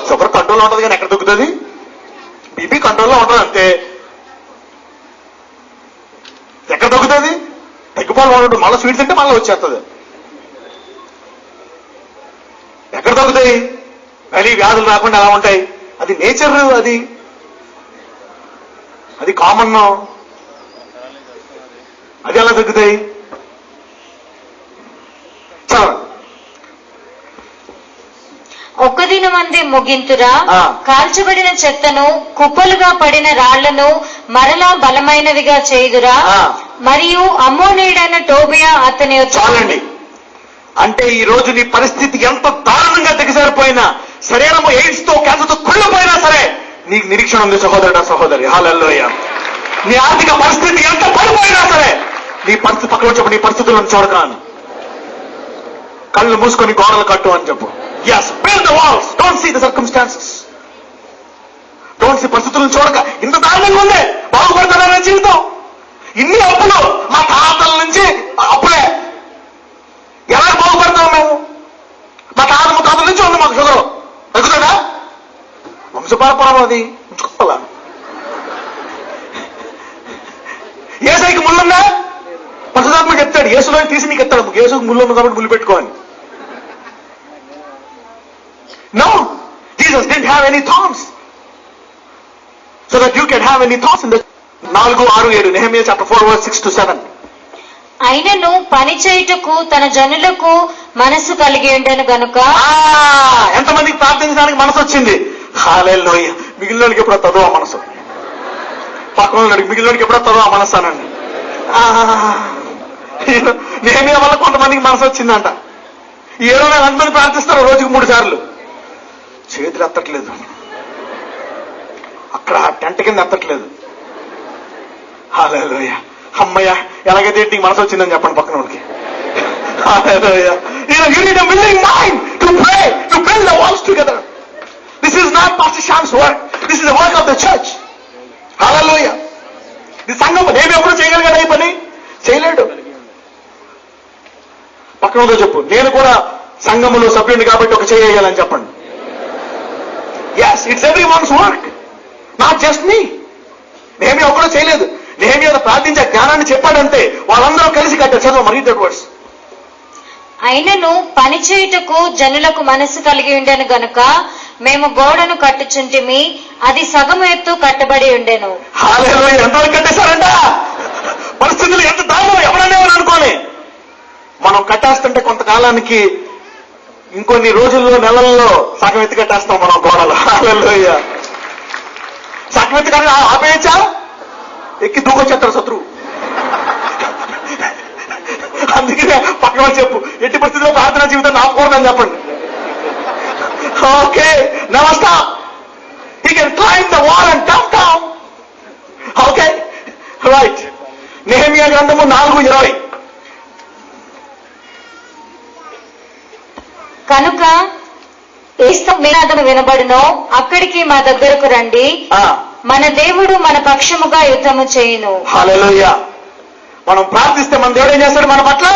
షుగర్ కంట్రోల్లో ఉంటుంది కానీ ఎక్కడ తగ్గుతుంది? బీపీ కంట్రోల్లో ఉంటుంది అంతే. ఎక్కడ తగ్గుతుంది? తగ్గిపోవాలి. మళ్ళీ స్వీట్స్ అంటే మళ్ళీ వచ్చేస్తుంది. ఎక్కడ తగ్గుతాయి? మళ్ళీ వ్యాధులు రాకుండా ఎలా ఉంటాయి? అది నేచర్, అది కామన్. అది ఎలా తగ్గుతాయి? ఒక్క దినమందే ముగింతురా? కాల్చబడిన చెత్తను కుప్పలుగా పడిన రాళ్లను మరలా బలమైనవిగా చేయుదురా? మరియు అమ్మోనీయుడైన టోబియా అతని చాలండి. అంటే ఈ రోజు నీ పరిస్థితి ఎంత దారుణంగా దిగజారిపోయినా, శరీరము ఎయిడ్స్ తో క్యాన్సర్ తో కుళ్ళిపోయినా సరే నీకు నిరీక్షణ ఉంది సహోదరుడా, సహోదరి. హల్లెలూయా. నీ ఆర్థిక పరిస్థితి ఎంత పడిపోయినా సరే నీ పరిస్థితి పక్కన చెప్పు. నీ పరిస్థితులను చూడకాను. కళ్ళు మూసుకొని గోడలు కట్టు అని చెప్పు. Yes, build the walls. Don't see the circumstances. Don't see పరిస్థితులను చూడక. ఇంత దారుణంగా ఉంది, బాగుపడతాననే జీవితం. ఇన్ని అప్పులు, మా తాతల నుంచి అప్పులే. ఎలా బాగుపడతాం మేము? మా తాతల నుంచి ఉంది మాకు షుగర్. తగ్గుతుందా? వంశపారపరం అది ఉంచుకోవాలా? ఏసైకి ముళ్ళుందా? పరిశుద్ధాత్మ చెప్తాడు యేసులో తీసి నీకు ఎత్తాడు. యేసుకు ముళ్ళు ఉంది కాబట్టి ముళ్ళు పెట్టుకోని. No, Jesus didn't have any thorns, so that you can have any thorns in the 4, 6, 7. Nehemiah chapter 4 verse 6 to 7. అయినను పని చేయుటకు తన జనులకు మనసు కలిగి ఉండను గనుక. ఎంతమందికి ప్రార్థించడానికి మనసు వచ్చింది? హల్లెలూయా. మిగిలినోడికి ఎప్పుడో తదో ఆ మనసు. పక్కన మిగిలినోడికి ఎప్పుడో తదో ఆ మనసు అనండి. నెహెమియా వల్ల కొంతమందికి మనసు వచ్చిందంట. ఈ 7 నెలలు ఎంతమంది ప్రార్థిస్తారు? రోజుకు 3 సార్లు. చేతులు ఎత్తట్లేదు, అక్కడ టెంట కింద ఎత్తట్లేదు. హల్లెలూయా. అమ్మయ్య, ఎలాగైతే నీకు మనసు వచ్చిందని చెప్పండి పక్కన వాడికి. హల్లెలూయా. You need a willing mind to pray, to build the walls together. This is not Pastor Sham's work. This is the work of the church. హల్లెలూయా. ఇది సంఘం. నేను ఎప్పుడు చేయగలిగాడు ఈ పని? చేయలేడు. పక్కనతో చెప్పు, నేను కూడా సంఘములో సభ్యుడిని కాబట్టి ఒక చేయాలని చెప్పండి. Yes, it's everyone's work, not just me. Nehemiah ఒక్కడో చేయలేదు. నెహెమియా ప్రార్థించే జ్ఞానాన్ని చెప్పాడంతే. వాళ్ళందరూ కలిసి కట్టారు. చదువు మరి దట్ వర్డ్స్. అయినను పని చేయుటకు జనులకు మనసు కలిగి ఉండెను గనుక మేము గోడను కట్టుచుంటిమి, అది సగము ఎత్తు కట్టబడి ఉండెను. హల్లెలూయా. ఎంతవరకు కట్టేశారంట? పరిస్థితులు ఎంత దారుణం ఎవరనేవారు అనుకోని. మనం కట్టేస్తుంటే కొంతకాలానికి, ఇంకొన్ని రోజుల్లో, నెలల్లో సగం ఎత్తి కట్టేస్తాం మనం గోడలు. హల్లెలూయా. సగం ఎత్తి కానీ ఆపేయచ్చా? ఎక్కి దూకొచ్చేస్తారు శత్రువు. అందుకనే పక్కన చెప్పు, ఎట్టి పరిస్థితుల్లో ప్రార్థన జీవితాన్ని ఆపకూడదని చెప్పండి. Okay, నమస్తా. He can climb the wall and jump down. Okay, right. Nehemiah గ్రంథము 4:20. కనుక ఏస్తు వినబడునో అక్కడికి మా దగ్గరకు రండి, మన దేవుడు మన పక్షముగా యుద్ధము చేయును. హల్లెలూయా. మనం ప్రార్థిస్తే మన దేవుడు ఏం చేస్తాడు మన పట్ల?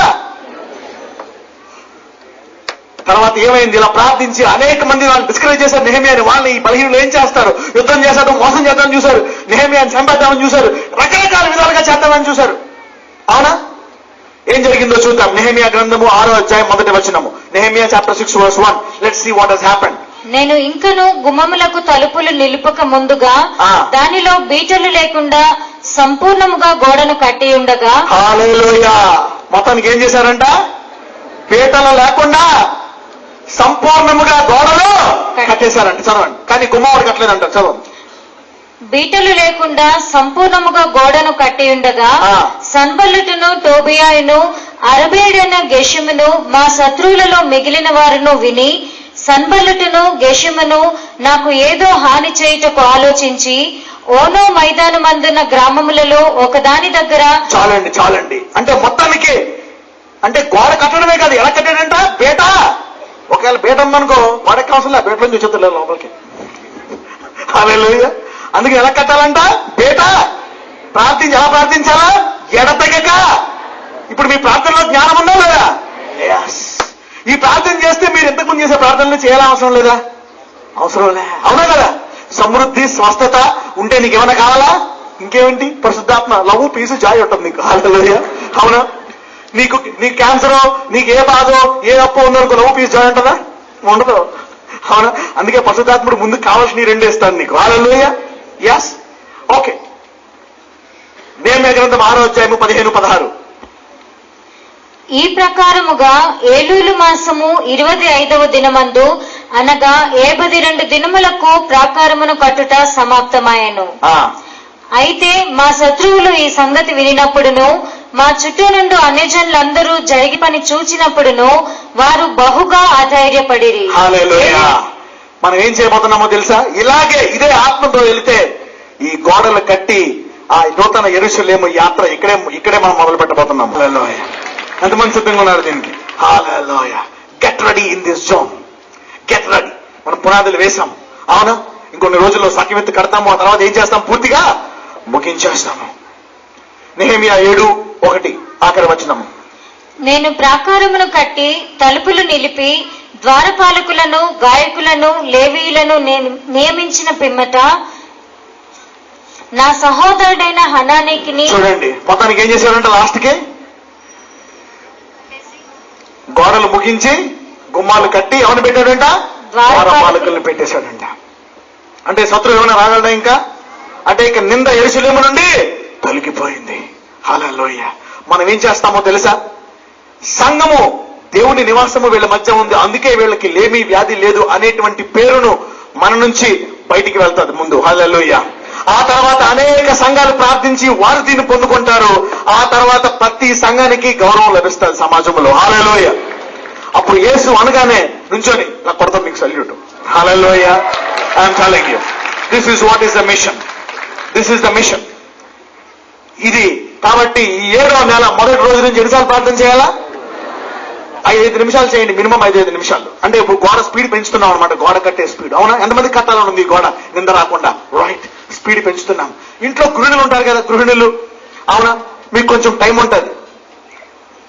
తర్వాత ఏమైంది? ఇలా ప్రార్థించి అనేక మంది వాళ్ళు డిస్కరేజ్ చేశారు నెహెమ్యాని. వాళ్ళని ఈ బలహీనులు ఏం చేస్తారు? యుద్ధం చేస్తాడు, మోసం చేద్దామని చూశారు, నెహెమ్యాని చంపేద్దామని చూశారు, రకరకాల విధాలుగా చేద్దామని చూశారు. అవునా? ఏం జరిగిందో చూద్దాం. నెహెమ్యా గ్రంథము 6వ అధ్యాయం 1వ వచనము. Nehemiah chapter 6 verse 1. Let's see what has happened. నేను ఇంకను గుమ్మములకు తలుపులు నిలుపక ముందుగా దానిలో బీటలు లేకుండా సంపూర్ణముగా గోడను కట్టి ఉండగా. హల్లెలూయా. మొత్తానికి ఏం చేశారంట? పీటలు లేకుండా సంపూర్ణముగా గోడలు కట్టేశారంట. చదవండి. కానీ గుమ్మవాడు కట్టలేదంట. చదవండి. బీటలు లేకుండా సంపూర్ణముగా గోడను కట్టి ఉండగా సన్బల్లుటును టోబియాయును అరబేడైన గెషమును మా శత్రువులలో మిగిలిన వారును విని సన్బల్లుటును గెషమును నాకు ఏదో హాని చేయుటకు ఆలోచించి ఓనో మైదానమందున్న గ్రామములలో ఒకదాని దగ్గర. చాలండి. అంటే మొత్తానికి అంటే గోడ కట్టడమే కాదు, ఎలా కట్టాడంట? బేట. ఒకవేళ బేట ఉందనుకో గోడకి అవసరం లేదు, బేటలో చూసేది లోపలికి. హల్లెలూయా. అందుకే ఎలా కట్టాలంట? బేట. ఎలా ప్రార్థించాలా? ఎడతెగక. ఇప్పుడు మీ ప్రార్థనలో జ్ఞానం ఉందా లేదా? ఈ ప్రార్థన చేస్తే మీరు ఇంతకుముందు చేసే ప్రార్థనలు చేయాల అవసరం లేదా? అవసరం లే. అవునా కదా? సమృద్ధి, స్వస్థత ఉంటే నీకేమైనా కావాలా? ఇంకేమిటి? పరిశుద్ధాత్మ, లవ్, పీసు, జాయ్ ఉంటుంది నీకు. హల్లెలూయా. అవునా? నీ క్యాన్సర్, నీకు ఏ బాధో ఏ అప్పు ఉందనుకో లవ్, పీసు, జాయ్ ఉంటుందా? ఉండదు. అవునా? అందుకే పరిశుద్ధాత్ముడు ముందు కావాల్సిన 2 ఇస్తాను నీకు. హల్లెలూయా. ఎస్. ఓకే. నెహెమ్యా గ్రంథం 6వ అధ్యాయము 15-16. ఈ ప్రకారముగా ఏలూలు మాసము 25వ దినమందు అనగా 72 దినములకు ప్రాకారమును కట్టుట సమాప్తమాయెను. అయితే మా శత్రువులు ఈ సంగతి వినినప్పుడును మా చుట్టూ నుండి అన్యజనులందరూ జరిగి పని చూచినప్పుడును వారు బహుగా అధైర్యపడిరి. హల్లెలూయా. మనం ఏం చేయబోతున్నామో తెలుసా? ఇదే ఆత్మతో వెళితే ఈ గోడలు కట్టి ఆ నూతన యెరూషలేము యాత్ర ఇక్కడే మనం మొదలు పెట్టబోతున్నాం. హల్లెలూయా. ఎంతమంది సిద్ధంగా ఉన్నారు దీనికి? Hallelujah. Get ready in this zone. Get ready. మనం పునాదులు వేశాం. అవునా? ఇంకొన్ని రోజుల్లో సఖ్యమెత్తి కడతాము. ఆ తర్వాత ఏం చేస్తాం? పూర్తిగా ముగించేస్తాము. నెహెమ్యా 7:1 ఆఖరి వచనము. నేను ప్రాకారమును కట్టి తలుపులు నిలిపి ద్వారపాలకులను, గాయకులను, లేవీయులను నేను నియమించిన పిమ్మట నా సహోదరుడైన హనానీకి. చూడండి, మొత్తానికి ఏం చేశాడంట? లాస్ట్కి గోడలు ముగించి గుమ్మాలు కట్టి ఎవరిని పెట్టాడంట? ద్వారపాలకులను పెట్టేశాడంట. అంటే శత్రువు ఏమైనా రాగలడా ఇంకా? అంటే ఇక నింద యెరూషలేము నుండి తొలగిపోయింది. హల్లెలూయా. మనం ఏం చేస్తామో తెలుసా? సంఘము దేవుని నివాసము వీళ్ళ మధ్య ఉంది, అందుకే వీళ్ళకి లేమి వ్యాధి లేదు అనేటువంటి పేరును మన నుంచి బయటికి వెళ్తాది ముందు. హల్లెలూయా. ఆ తర్వాత అనేక సంఘాలు ప్రార్థించి వారు దీన్ని పొందుకుంటారు. ఆ తర్వాత ప్రతి సంఘానికి గౌరవం లభిస్తుంది సమాజంలో. హల్లెలూయా. అప్పుడు యేసు అనగానే నుంచొని నాకు కొడతాం, మీకు salute. Hallelujah. I'm telling you, this is what is the mission. This is the mission. ఇది కాబట్టి ఈ 7వ నెల మొదటి రోజు నుంచి ఎన్నిసార్లు ప్రార్థన చేయాలా? 5 నిమిషాలు చేయండి, మినిమం 5 నిమిషాలు. అంటే ఇప్పుడు గోడ స్పీడ్ పెంచుతున్నాం అనమాట. గోడ కట్టే స్పీడ్. అవునా? ఎంతమంది కట్టాలని ఉంది గోడ నింద రాకుండా? రైట్. స్పీడ్ పెంచుతున్నాం. ఇంట్లో గృహిణులు ఉంటారు కదా, గృహిణులు. అవునా? మీకు కొంచెం టైం ఉంటుంది.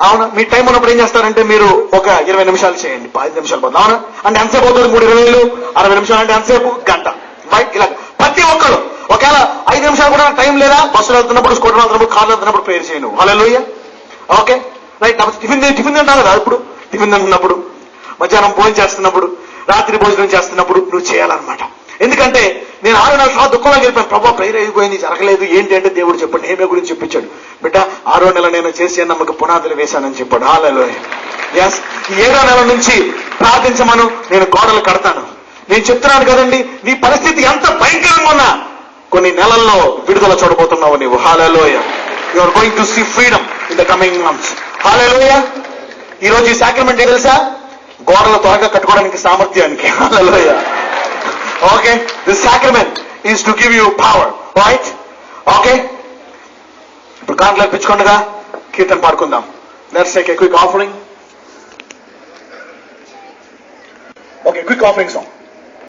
అవునా? మీ టైం ఉన్నప్పుడు ఏం చేస్తారంటే మీరు ఒక 20 నిమిషాలు చేయండి, 5 నిమిషాలు పోతుంది. అవునా? అంటే ఎంతసేపు అవుతుంది? 3 60 నిమిషాలు అంటే ఎంతసేపు? గంట. రైట్. ఇలా ప్రతి ఒక్కరు ఒకవేళ 5 నిమిషాలు కూడా టైం లేదా, బస్సులో వెళ్తున్నప్పుడు, స్కూటర్ వెళ్తున్నప్పుడు, కార్లో వెళ్తున్నప్పుడు ప్రేయర్ చేయను. హల్లెలూయా. ఓకే. రైట్. టిఫిన్ తింటావు కదా, ఇప్పుడు టిఫిన్ తింటున్నప్పుడు, మధ్యాహ్నం భోజనం చేస్తున్నప్పుడు, రాత్రి భోజనం చేస్తున్నప్పుడు నువ్వు చేయాలన్నమాట. ఎందుకంటే నేను 6 నెలల తర్వాత దుఃఖంలో గెలిపాను. ప్రభావ ప్రేయర్ అయిపోయింది, జరగలేదు, ఏంటి అంటే దేవుడు చెప్పండి నేమే గురించి చెప్పించాడు. బిడ్డ 6వ నెల నేను చేసి నమ్మక పునాదులు వేశానని చెప్పాడు. హల్లెలూయా. ఎస్. ఈ 7వ నెల నుంచి ప్రార్థించమను, నేను గోడలు కడతాను. నేను చెప్తున్నాను కదండి, నీ పరిస్థితి ఎంత భయంకరంగా ఉన్నా కొన్ని నెలల్లో విడుదల చూడబోతున్నావు నీవు. Hallelujah. You are going to see freedom in the coming months. Hallelujah. ఈ రోజు ఈ సాక్రమెంట్ ఏ తెలుసా? గోడలు త్వరగా కట్టుకోవడానికి సామర్థ్యానికి. Hallelujah. Okay. This sacrament is to give you power. Right. Okay. ఇప్పుడు కాంట్లు అర్పించుకుండగా కీర్తన పాడుకుందాం. Let's take a quick offering. Okay, quick offering song.